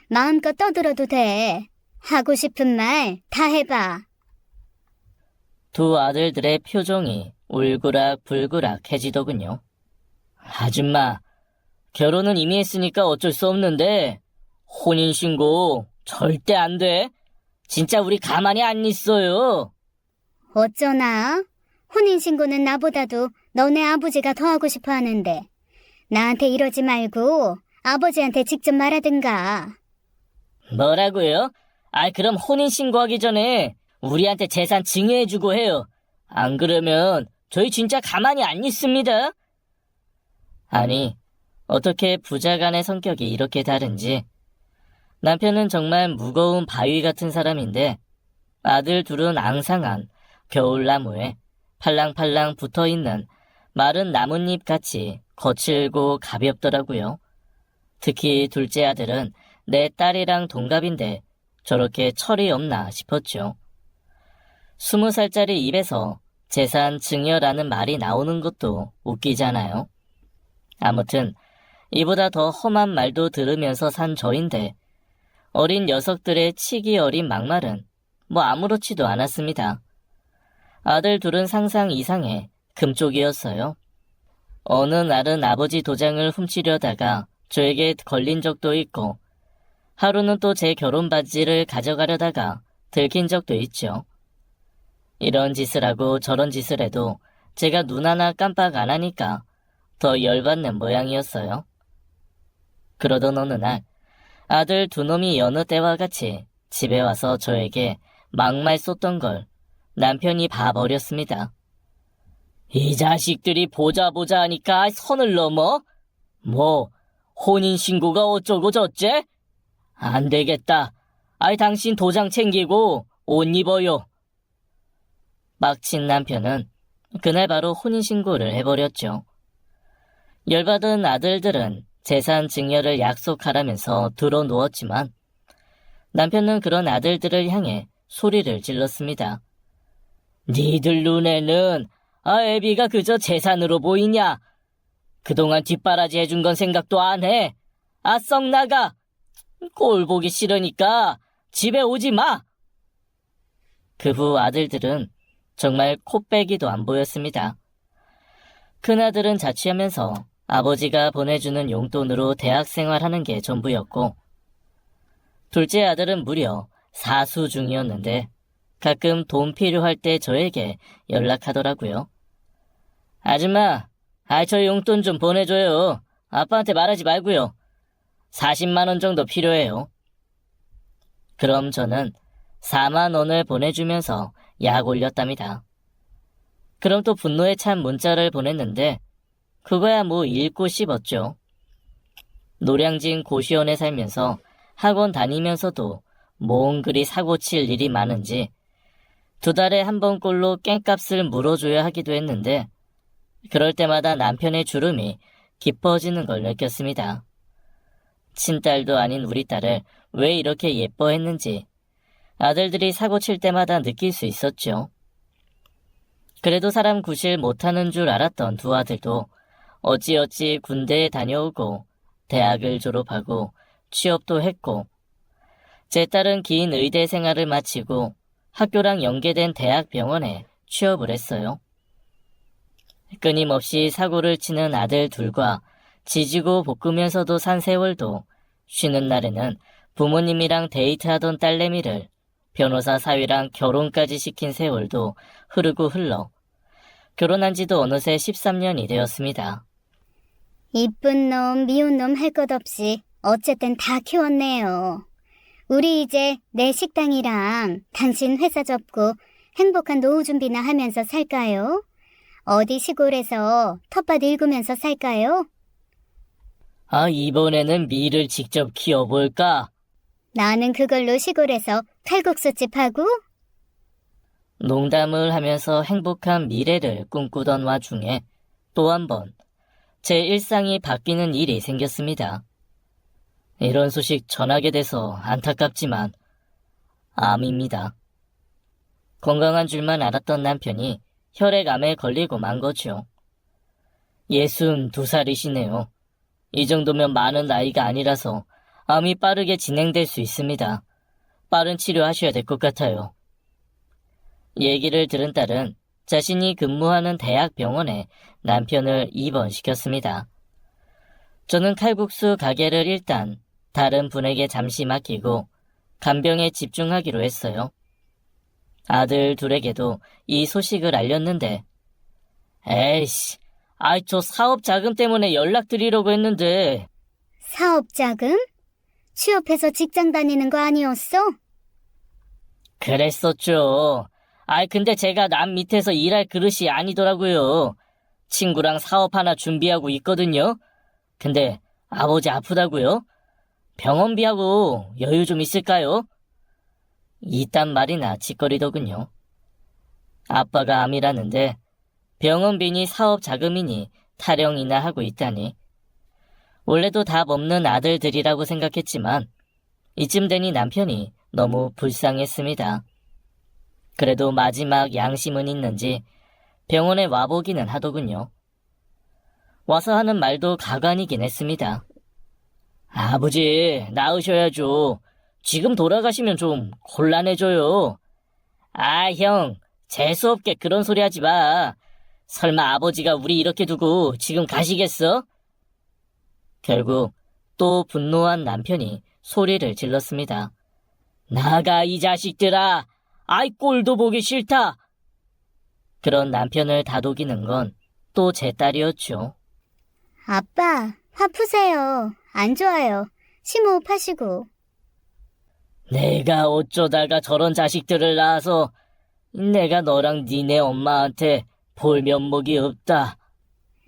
마음껏 떠들어도 돼. 하고 싶은 말 다 해봐. 두 아들들의 표정이 울그락불그락해지더군요. 아줌마, 결혼은 이미 했으니까 어쩔 수 없는데 혼인신고 절대 안 돼. 진짜 우리 가만히 안 있어요. 어쩌나? 혼인신고는 나보다도 너네 아버지가 더 하고 싶어 하는데 나한테 이러지 말고 아버지한테 직접 말하든가. 뭐라고요? 그럼 혼인신고하기 전에 우리한테 재산 증여해주고 해요. 안 그러면 저희 진짜 가만히 안 있습니다. 아니, 어떻게 부자 간의 성격이 이렇게 다른지. 남편은 정말 무거운 바위 같은 사람인데 아들 둘은 앙상한 겨울나무에 팔랑팔랑 붙어있는 마른 나뭇잎같이 거칠고 가볍더라고요. 특히 둘째 아들은 내 딸이랑 동갑인데 저렇게 철이 없나 싶었죠. 20살짜리 입에서 재산 증여라는 말이 나오는 것도 웃기잖아요. 아무튼 이보다 더 험한 말도 들으면서 산 저인데 어린 녀석들의 치기 어린 막말은 뭐 아무렇지도 않았습니다. 아들 둘은 상상 이상의 금쪽이었어요. 어느 날은 아버지 도장을 훔치려다가 저에게 걸린 적도 있고 하루는 또 제 결혼 바지를 가져가려다가 들킨 적도 있죠. 이런 짓을 하고 저런 짓을 해도 제가 눈 하나 깜빡 안 하니까 더 열받는 모양이었어요. 그러던 어느 날 아들 두 놈이 여느 때와 같이 집에 와서 저에게 막말 쏟던 걸 남편이 봐버렸습니다. 이 자식들이 보자 하니까 선을 넘어? 뭐 혼인신고가 어쩌고 저째? 안 되겠다. 당신 도장 챙기고 옷 입어요. 막친 남편은 그날 바로 혼인신고를 해버렸죠. 열받은 아들들은 재산 증여를 약속하라면서 들어누웠지만 남편은 그런 아들들을 향해 소리를 질렀습니다. 니들 눈에는 애비가 그저 재산으로 보이냐? 그동안 뒷바라지 해준 건 생각도 안 해. 썩 나가. 꼴 보기 싫으니까 집에 오지 마. 그 후 아들들은 정말 코빼기도 안 보였습니다. 큰아들은 자취하면서 아버지가 보내주는 용돈으로 대학 생활하는 게 전부였고 둘째 아들은 무려 사수 중이었는데 가끔 돈 필요할 때 저에게 연락하더라고요. 아줌마, 저 용돈 좀 보내줘요. 아빠한테 말하지 말고요. 40만 원 정도 필요해요. 그럼 저는 4만 원을 보내주면서 약 올렸답니다. 그럼 또 분노에 찬 문자를 보냈는데 그거야 뭐 읽고 씹었죠. 노량진 고시원에 살면서 학원 다니면서도 뭔 그리 사고 칠 일이 많은지 2달에 한 번꼴로 깽값을 물어줘야 하기도 했는데 그럴 때마다 남편의 주름이 깊어지는 걸 느꼈습니다. 친딸도 아닌 우리 딸을 왜 이렇게 예뻐했는지 아들들이 사고 칠 때마다 느낄 수 있었죠. 그래도 사람 구실 못하는 줄 알았던 두 아들도 어찌어찌 군대에 다녀오고 대학을 졸업하고 취업도 했고 제 딸은 긴 의대 생활을 마치고 학교랑 연계된 대학병원에 취업을 했어요. 끊임없이 사고를 치는 아들 둘과 지지고 볶으면서도 산 세월도 쉬는 날에는 부모님이랑 데이트하던 딸내미를 변호사 사위랑 결혼까지 시킨 세월도 흐르고 흘러 결혼한 지도 어느새 13년이 되었습니다. 이쁜 놈, 미운 놈 할 것 없이 어쨌든 다 키웠네요. 우리 이제 내 식당이랑 당신 회사 접고 행복한 노후 준비나 하면서 살까요? 어디 시골에서 텃밭 일구면서 살까요? 이번에는 밀을 직접 키워볼까? 나는 그걸로 시골에서 칼국수집 하고? 농담을 하면서 행복한 미래를 꿈꾸던 와중에 또 한 번 제 일상이 바뀌는 일이 생겼습니다. 이런 소식 전하게 돼서 안타깝지만 암입니다. 건강한 줄만 알았던 남편이 혈액암에 걸리고 만 거죠. 62살이시네요. 이 정도면 많은 나이가 아니라서 암이 빠르게 진행될 수 있습니다. 빠른 치료하셔야 될 것 같아요. 얘기를 들은 딸은 자신이 근무하는 대학병원에 남편을 입원시켰습니다. 저는 칼국수 가게를 일단 다른 분에게 잠시 맡기고 간병에 집중하기로 했어요. 아들 둘에게도 이 소식을 알렸는데 에이씨, 저 사업 자금 때문에 연락드리려고 했는데. 사업 자금? 취업해서 직장 다니는 거 아니었어? 그랬었죠. 근데 제가 남 밑에서 일할 그릇이 아니더라고요. 친구랑 사업 하나 준비하고 있거든요. 근데 아버지 아프다고요? 병원비하고 여유 좀 있을까요? 이딴 말이나 짓거리더군요. 아빠가 암이라는데 병원비니 사업 자금이니 타령이나 하고 있다니. 원래도 답 없는 아들들이라고 생각했지만 이쯤 되니 남편이 너무 불쌍했습니다. 그래도 마지막 양심은 있는지 병원에 와보기는 하더군요. 와서 하는 말도 가관이긴 했습니다. 아버지, 나으셔야죠. 지금 돌아가시면 좀 곤란해져요. 아, 형, 재수없게 그런 소리 하지 마. 설마 아버지가 우리 이렇게 두고 지금 가시겠어? 결국 또 분노한 남편이 소리를 질렀습니다. 나가, 이 자식들아! 아이, 꼴도 보기 싫다! 그런 남편을 다독이는 건 또 제 딸이었죠. 아빠, 화 푸세요. 안 좋아요. 심호흡하시고. 내가 어쩌다가 저런 자식들을 낳아서 내가 너랑 니네 엄마한테 볼 면목이 없다.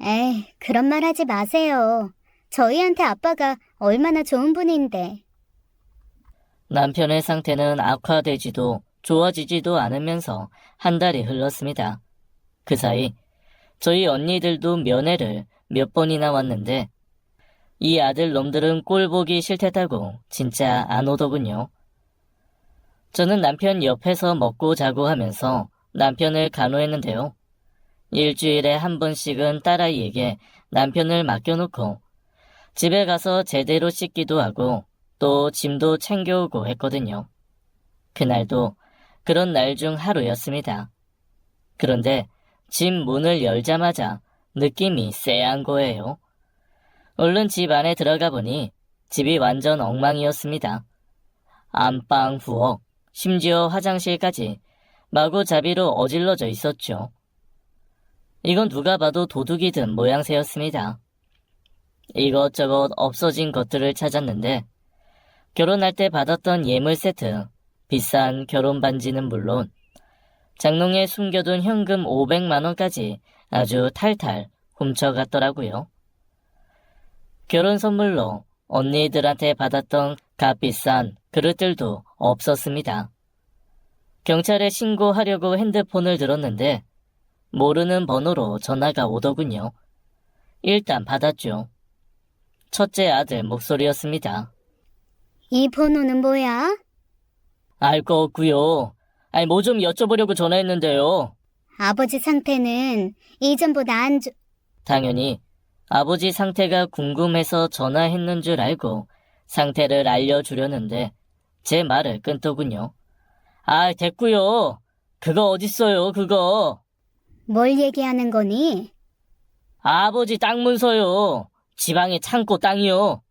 에이, 그런 말 하지 마세요. 저희한테 아빠가 얼마나 좋은 분인데. 남편의 상태는 악화되지도 좋아지지도 않으면서 한 달이 흘렀습니다. 그 사이 저희 언니들도 면회를 몇 번이나 왔는데 이 아들 놈들은 꼴 보기 싫댔다고 진짜 안 오더군요. 저는 남편 옆에서 먹고 자고 하면서 남편을 간호했는데요. 일주일에 한 번씩은 딸아이에게 남편을 맡겨놓고 집에 가서 제대로 씻기도 하고 또 짐도 챙겨오고 했거든요. 그날도 그런 날 중 하루였습니다. 그런데 집 문을 열자마자 느낌이 쎄한 거예요. 얼른 집 안에 들어가 보니 집이 완전 엉망이었습니다. 안방, 부엌, 심지어 화장실까지 마구잡이로 어질러져 있었죠. 이건 누가 봐도 도둑이 든 모양새였습니다. 이것저것 없어진 것들을 찾았는데 결혼할 때 받았던 예물 세트, 비싼 결혼 반지는 물론 장롱에 숨겨둔 현금 500만 원까지 아주 탈탈 훔쳐갔더라고요. 결혼 선물로 언니들한테 받았던 값비싼 그릇들도 없었습니다. 경찰에 신고하려고 핸드폰을 들었는데 모르는 번호로 전화가 오더군요. 일단 받았죠. 첫째 아들 목소리였습니다. 이 번호는 뭐야? 알 거 없고요. 뭐 좀 여쭤보려고 전화했는데요. 아버지 상태는 이전보다 안 당연히 아버지 상태가 궁금해서 전화했는 줄 알고 상태를 알려주려는데 제 말을 끊더군요. 됐고요. 그거 어딨어요, 그거. 뭘 얘기하는 거니? 아버지 땅 문서요. 지방에 창고 땅이요.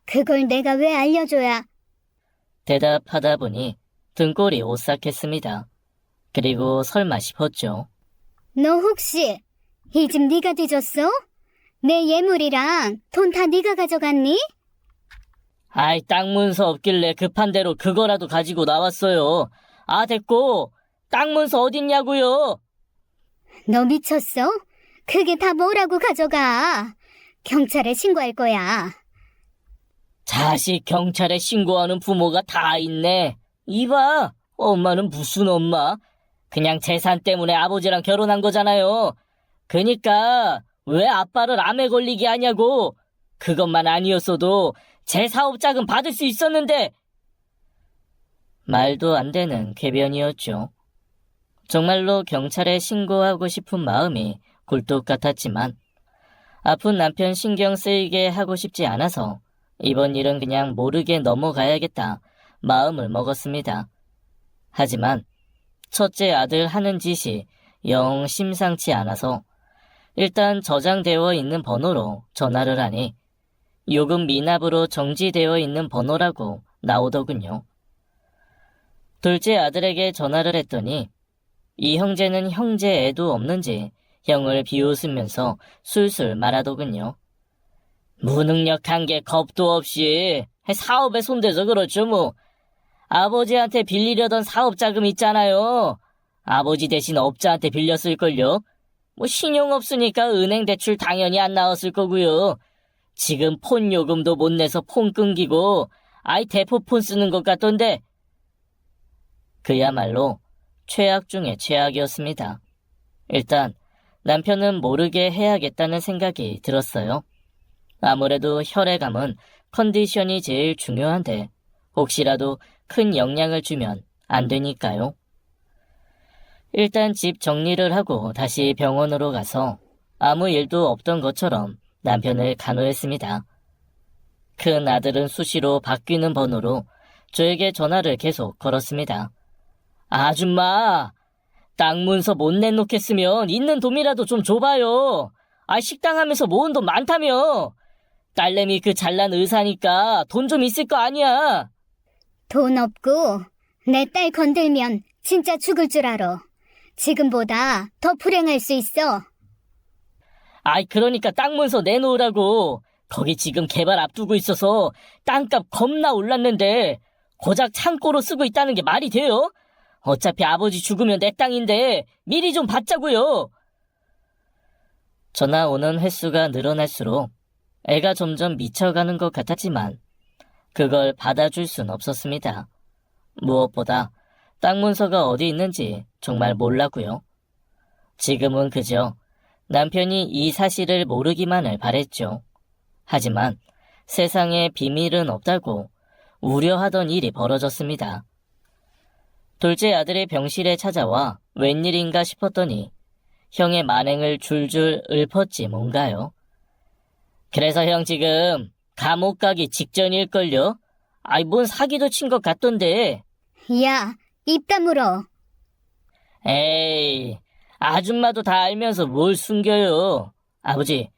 그걸 내가 왜 알려줘야? 대답하다 보니 등골이 오싹했습니다. 그리고 설마 싶었죠. 너 혹시 이 집 네가 뒤졌어? 내 예물이랑 돈 다 네가 가져갔니? 땅 문서 없길래 급한 대로 그거라도 가지고 나왔어요. 됐고, 땅 문서 어딨냐고요? 너 미쳤어? 그게 다 뭐라고 가져가? 경찰에 신고할 거야. 자식 경찰에 신고하는 부모가 다 있네. 이봐, 엄마는 무슨 엄마? 그냥 재산 때문에 아버지랑 결혼한 거잖아요. 그니까 왜 아빠를 암에 걸리게 하냐고. 그것만 아니었어도 제 사업자금 받을 수 있었는데. 말도 안 되는 궤변이었죠. 정말로 경찰에 신고하고 싶은 마음이 굴뚝 같았지만 아픈 남편 신경 쓰이게 하고 싶지 않아서 이번 일은 그냥 모르게 넘어가야겠다 마음을 먹었습니다. 하지만 첫째 아들 하는 짓이 영 심상치 않아서 일단 저장되어 있는 번호로 전화를 하니 요금 미납으로 정지되어 있는 번호라고 나오더군요. 둘째 아들에게 전화를 했더니 이 형제는 형제 애도 없는지 형을 비웃으면서 술술 말하더군요. 무능력한 게 겁도 없이 사업에 손대서 그렇죠 뭐. 아버지한테 빌리려던 사업 자금 있잖아요. 아버지 대신 업자한테 빌렸을걸요. 신용 없으니까 은행 대출 당연히 안 나왔을 거고요. 지금 폰 요금도 못 내서 폰 끊기고 대포폰 쓰는 것 같던데. 그야말로 최악 중에 최악이었습니다. 일단 남편은 모르게 해야겠다는 생각이 들었어요. 아무래도 혈액암은 컨디션이 제일 중요한데 혹시라도 큰 영향을 주면 안 되니까요. 일단 집 정리를 하고 다시 병원으로 가서 아무 일도 없던 것처럼 남편을 간호했습니다. 큰 아들은 수시로 바뀌는 번호로 저에게 전화를 계속 걸었습니다. 아줌마, 땅 문서 못 내놓겠으면 있는 돈이라도 좀 줘봐요. 식당 하면서 모은 돈 많다며. 딸내미 그 잘난 의사니까 돈 좀 있을 거 아니야. 돈 없고 내 딸 건들면 진짜 죽을 줄 알아. 지금보다 더 불행할 수 있어. 그러니까 땅 문서 내놓으라고. 거기 지금 개발 앞두고 있어서 땅값 겁나 올랐는데 고작 창고로 쓰고 있다는 게 말이 돼요? 어차피 아버지 죽으면 내 땅인데 미리 좀 받자고요. 전화 오는 횟수가 늘어날수록 애가 점점 미쳐가는 것 같았지만 그걸 받아줄 순 없었습니다. 무엇보다 땅 문서가 어디 있는지 정말 몰랐고요. 지금은 그저 남편이 이 사실을 모르기만을 바랬죠. 하지만 세상에 비밀은 없다고 우려하던 일이 벌어졌습니다. 둘째 아들의 병실에 찾아와 웬일인가 싶었더니 형의 만행을 줄줄 읊었지 뭔가요. 그래서 형 지금 감옥 가기 직전일걸요? 뭔 사기도 친 것 같던데. 야, 입 다물어. 에이, 아줌마도 다 알면서 뭘 숨겨요. 아버지,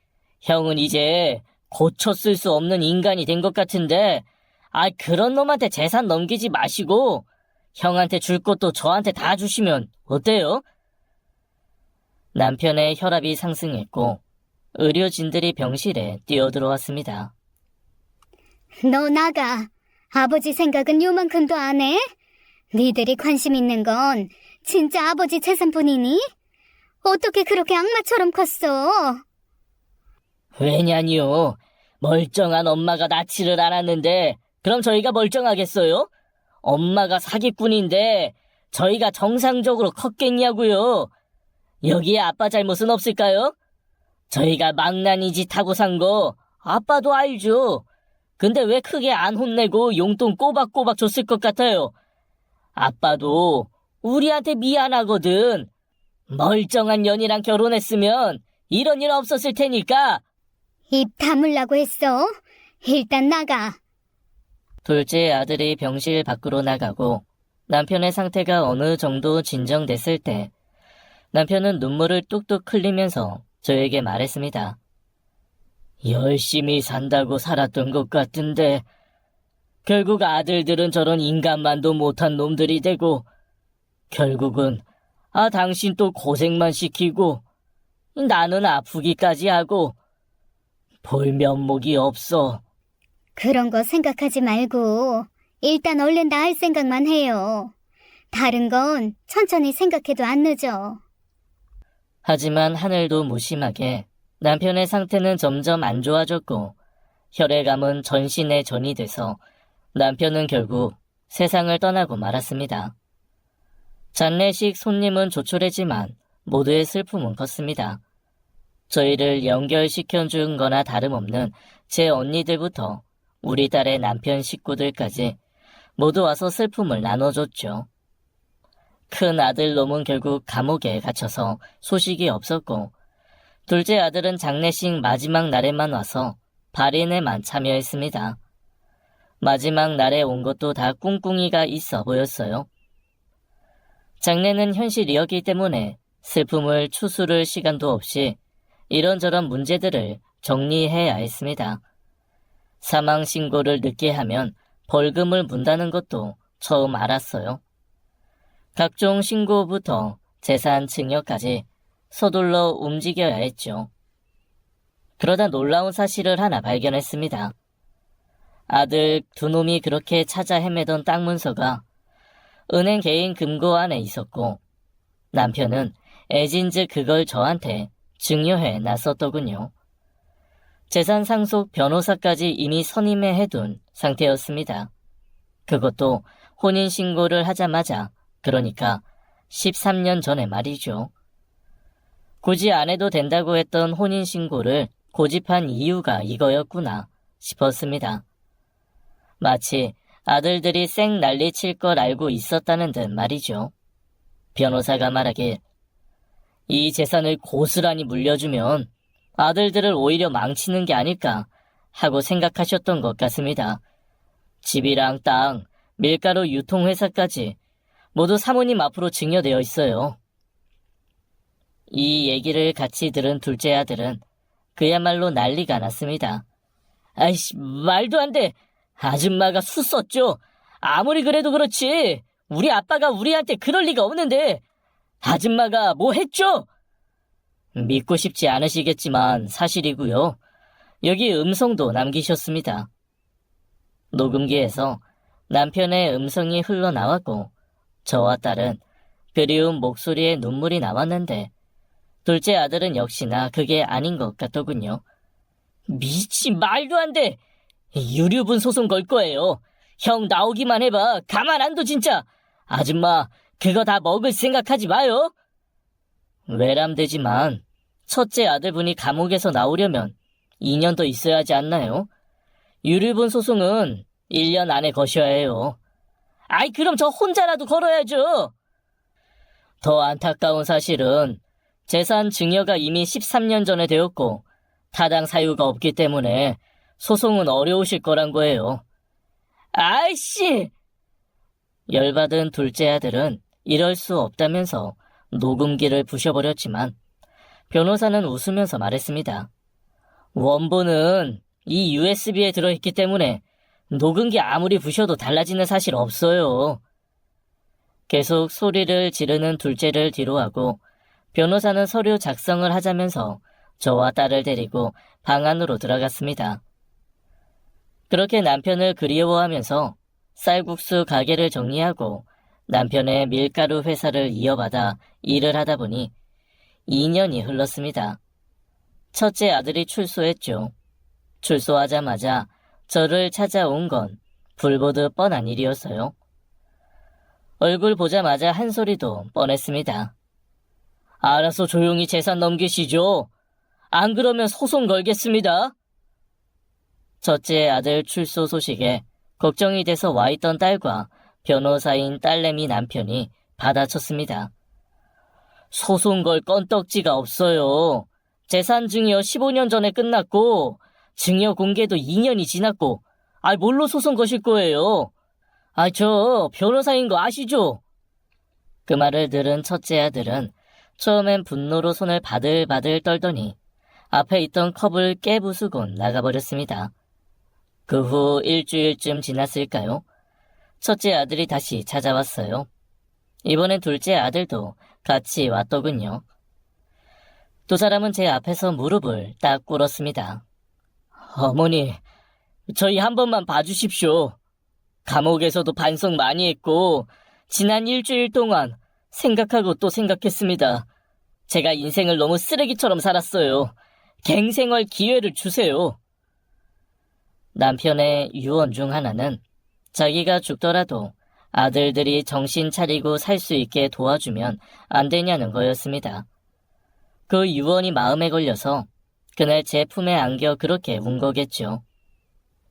형은 이제 고쳐 쓸 수 없는 인간이 된 것 같은데 그런 놈한테 재산 넘기지 마시고 형한테 줄 것도 저한테 다 주시면 어때요? 남편의 혈압이 상승했고 의료진들이 병실에 뛰어들어왔습니다. 너 나가. 아버지 생각은 요만큼도 안 해? 니들이 관심 있는 건 진짜 아버지 재산뿐이니? 어떻게 그렇게 악마처럼 컸어? 왜냐니요. 멀쩡한 엄마가 낳지를 않았는데 그럼 저희가 멀쩡하겠어요? 엄마가 사기꾼인데 저희가 정상적으로 컸겠냐고요. 여기에 아빠 잘못은 없을까요? 저희가 망나니 짓 하고 산 거 아빠도 알죠. 근데 왜 크게 안 혼내고 용돈 꼬박꼬박 줬을 것 같아요? 아빠도 우리한테 미안하거든. 멀쩡한 년이랑 결혼했으면 이런 일 없었을 테니까. 입 다물라고 했어. 일단 나가. 둘째 아들이 병실 밖으로 나가고 남편의 상태가 어느 정도 진정됐을 때 남편은 눈물을 뚝뚝 흘리면서 저에게 말했습니다. 열심히 산다고 살았던 것 같은데 결국 아들들은 저런 인간만도 못한 놈들이 되고 결국은 당신 또 고생만 시키고 나는 아프기까지 하고 볼 면목이 없어. 그런 거 생각하지 말고 일단 얼른 나을 생각만 해요. 다른 건 천천히 생각해도 안 늦어. 하지만 하늘도 무심하게 남편의 상태는 점점 안 좋아졌고 혈액암은 전신에 전이 돼서 남편은 결국 세상을 떠나고 말았습니다. 장례식 손님은 조촐했지만 모두의 슬픔은 컸습니다. 저희를 연결시켜준 거나 다름없는 제 언니들부터 우리 딸의 남편 식구들까지 모두 와서 슬픔을 나눠줬죠. 큰 아들 놈은 결국 감옥에 갇혀서 소식이 없었고 둘째 아들은 장례식 마지막 날에만 와서 발인에만 참여했습니다. 마지막 날에 온 것도 다 꿍꿍이가 있어 보였어요. 장례는 현실이었기 때문에 슬픔을 추스를 시간도 없이 이런저런 문제들을 정리해야 했습니다. 사망 신고를 늦게 하면 벌금을 문다는 것도 처음 알았어요. 각종 신고부터 재산 증여까지 서둘러 움직여야 했죠. 그러다 놀라운 사실을 하나 발견했습니다. 아들 두 놈이 그렇게 찾아 헤매던 땅 문서가 은행 개인 금고 안에 있었고 남편은 애진즉 그걸 저한테 증여해 놨었더군요. 재산 상속 변호사까지 이미 선임해 해둔 상태였습니다. 그것도 혼인신고를 하자마자, 그러니까 13년 전에 말이죠. 굳이 안 해도 된다고 했던 혼인신고를 고집한 이유가 이거였구나 싶었습니다. 마치 아들들이 쌩 난리칠 걸 알고 있었다는 듯 말이죠. 변호사가 말하길, 이 재산을 고스란히 물려주면 아들들을 오히려 망치는 게 아닐까 하고 생각하셨던 것 같습니다. 집이랑 땅, 밀가루 유통회사까지 모두 사모님 앞으로 증여되어 있어요. 이 얘기를 같이 들은 둘째 아들은 그야말로 난리가 났습니다. 아이씨, 말도 안 돼. 아줌마가 수 썼죠. 아무리 그래도 그렇지. 우리 아빠가 우리한테 그럴 리가 없는데 아줌마가 뭐 했죠? 믿고 싶지 않으시겠지만 사실이고요. 여기 음성도 남기셨습니다. 녹음기에서 남편의 음성이 흘러나왔고 저와 딸은 그리운 목소리에 눈물이 나왔는데 둘째 아들은 역시나 그게 아닌 것 같더군요. 미친, 말도 안 돼. 유류분 소송 걸 거예요. 형 나오기만 해봐. 가만 안 둬 진짜. 아줌마 그거 다 먹을 생각하지 마요. 외람되지만 첫째 아들분이 감옥에서 나오려면 2년 더 있어야 하지 않나요? 유류분 소송은 1년 안에 거셔야 해요. 아이 그럼 저 혼자라도 걸어야죠. 더 안타까운 사실은 재산 증여가 이미 13년 전에 되었고 타당 사유가 없기 때문에 소송은 어려우실 거란 거예요. 아이씨! 열받은 둘째 아들은 이럴 수 없다면서 녹음기를 부셔버렸지만 변호사는 웃으면서 말했습니다. 원본은 이 USB에 들어있기 때문에 녹음기 아무리 부셔도 달라지는 사실 없어요. 계속 소리를 지르는 둘째를 뒤로하고 변호사는 서류 작성을 하자면서 저와 딸을 데리고 방 안으로 들어갔습니다. 그렇게 남편을 그리워하면서 쌀국수 가게를 정리하고 남편의 밀가루 회사를 이어받아 일을 하다 보니 2년이 흘렀습니다. 첫째 아들이 출소했죠. 출소하자마자 저를 찾아온 건 불보듯 뻔한 일이었어요. 얼굴 보자마자 한 소리도 뻔했습니다. 알아서 조용히 재산 넘기시죠. 안 그러면 소송 걸겠습니다. 첫째 아들 출소 소식에 걱정이 돼서 와있던 딸과 변호사인 딸내미 남편이 받아쳤습니다. 소송 걸 건덕지가 없어요. 재산 증여 15년 전에 끝났고 증여 공개도 2년이 지났고 뭘로 소송 거실 거예요? 저 변호사인 거 아시죠? 그 말을 들은 첫째 아들은 처음엔 분노로 손을 바들바들 떨더니 앞에 있던 컵을 깨부수곤 나가버렸습니다. 그 후 일주일쯤 지났을까요? 첫째 아들이 다시 찾아왔어요. 이번엔 둘째 아들도 같이 왔더군요. 두 사람은 제 앞에서 무릎을 딱 꿇었습니다. 어머니, 저희 한 번만 봐주십시오. 감옥에서도 반성 많이 했고 지난 일주일 동안 생각하고 또 생각했습니다. 제가 인생을 너무 쓰레기처럼 살았어요. 갱생할 기회를 주세요. 남편의 유언 중 하나는 자기가 죽더라도 아들들이 정신 차리고 살 수 있게 도와주면 안 되냐는 거였습니다. 그 유언이 마음에 걸려서 그날 제 품에 안겨 그렇게 운 거겠죠.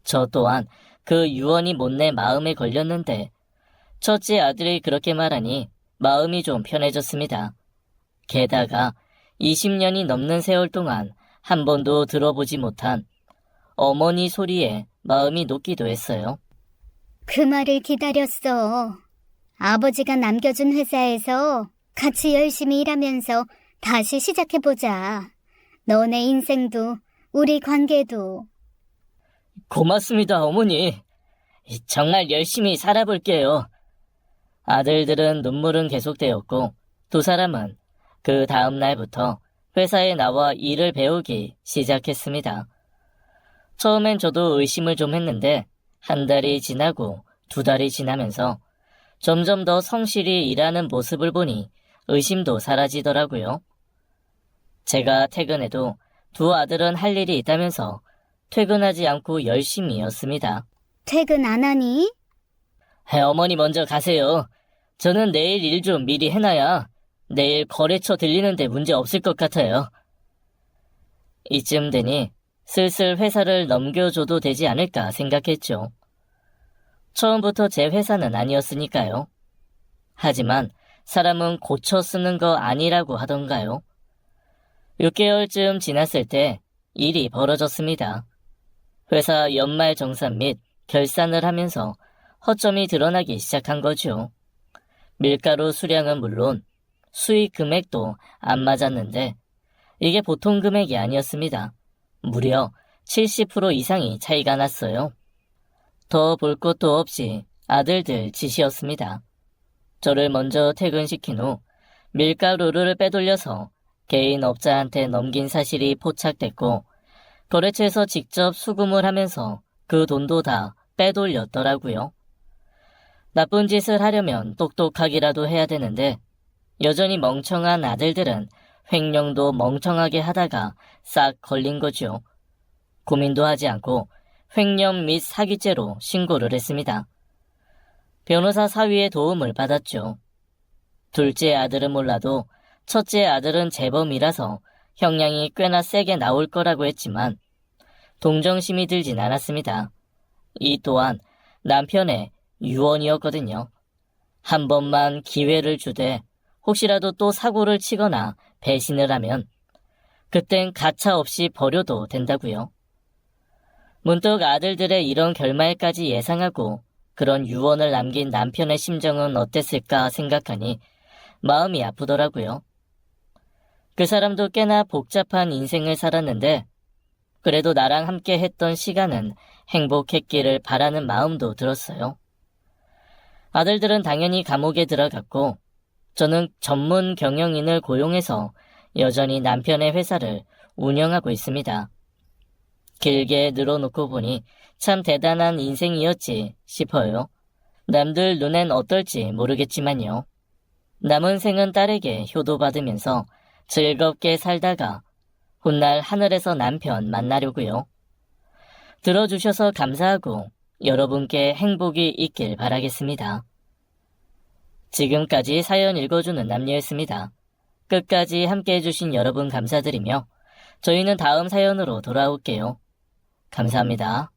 저 또한 그 유언이 못내 마음에 걸렸는데 첫째 아들이 그렇게 말하니 마음이 좀 편해졌습니다. 게다가 20년이 넘는 세월 동안 한 번도 들어보지 못한 어머니 소리에 마음이 녹기도 했어요. 그 말을 기다렸어. 아버지가 남겨준 회사에서 같이 열심히 일하면서 다시 시작해보자. 너네 인생도 우리 관계도. 고맙습니다, 어머니. 정말 열심히 살아볼게요. 아들들은 눈물은 계속되었고 두 사람은 그 다음 날부터 회사에 나와 일을 배우기 시작했습니다. 처음엔 저도 의심을 좀 했는데 한 달이 지나고 두 달이 지나면서 점점 더 성실히 일하는 모습을 보니 의심도 사라지더라고요. 제가 퇴근해도 두 아들은 할 일이 있다면서 퇴근하지 않고 열심히였습니다. 퇴근 안 하니? 어머니 먼저 가세요. 저는 내일 일 좀 미리 해놔야 내일 거래처 들리는데 문제 없을 것 같아요. 이쯤 되니 슬슬 회사를 넘겨줘도 되지 않을까 생각했죠. 처음부터 제 회사는 아니었으니까요. 하지만 사람은 고쳐 쓰는 거 아니라고 하던가요. 6개월쯤 지났을 때 일이 벌어졌습니다. 회사 연말 정산 및 결산을 하면서 허점이 드러나기 시작한 거죠. 밀가루 수량은 물론 수익 금액도 안 맞았는데 이게 보통 금액이 아니었습니다. 무려 70% 이상이 차이가 났어요. 더 볼 것도 없이 아들들 짓이었습니다. 저를 먼저 퇴근시킨 후 밀가루를 빼돌려서 개인 업자한테 넘긴 사실이 포착됐고 거래처에서 직접 수금을 하면서 그 돈도 다 빼돌렸더라고요. 나쁜 짓을 하려면 똑똑하기라도 해야 되는데 여전히 멍청한 아들들은 횡령도 멍청하게 하다가 싹 걸린 거죠. 고민도 하지 않고 횡령 및 사기죄로 신고를 했습니다. 변호사 사위의 도움을 받았죠. 둘째 아들은 몰라도 첫째 아들은 재범이라서 형량이 꽤나 세게 나올 거라고 했지만 동정심이 들진 않았습니다. 이 또한 남편의 유언이었거든요. 한 번만 기회를 주되 혹시라도 또 사고를 치거나 배신을 하면 그땐 가차없이 버려도 된다고요. 문득 아들들의 이런 결말까지 예상하고 그런 유언을 남긴 남편의 심정은 어땠을까 생각하니 마음이 아프더라고요. 그 사람도 꽤나 복잡한 인생을 살았는데 그래도 나랑 함께 했던 시간은 행복했기를 바라는 마음도 들었어요. 아들들은 당연히 감옥에 들어갔고 저는 전문 경영인을 고용해서 여전히 남편의 회사를 운영하고 있습니다. 길게 늘어놓고 보니 참 대단한 인생이었지 싶어요. 남들 눈엔 어떨지 모르겠지만요. 남은 생은 딸에게 효도받으면서 즐겁게 살다가 훗날 하늘에서 남편 만나려고요. 들어주셔서 감사하고 여러분께 행복이 있길 바라겠습니다. 지금까지 사연 읽어주는 남녀였습니다. 끝까지 함께 해주신 여러분 감사드리며 저희는 다음 사연으로 돌아올게요. 감사합니다.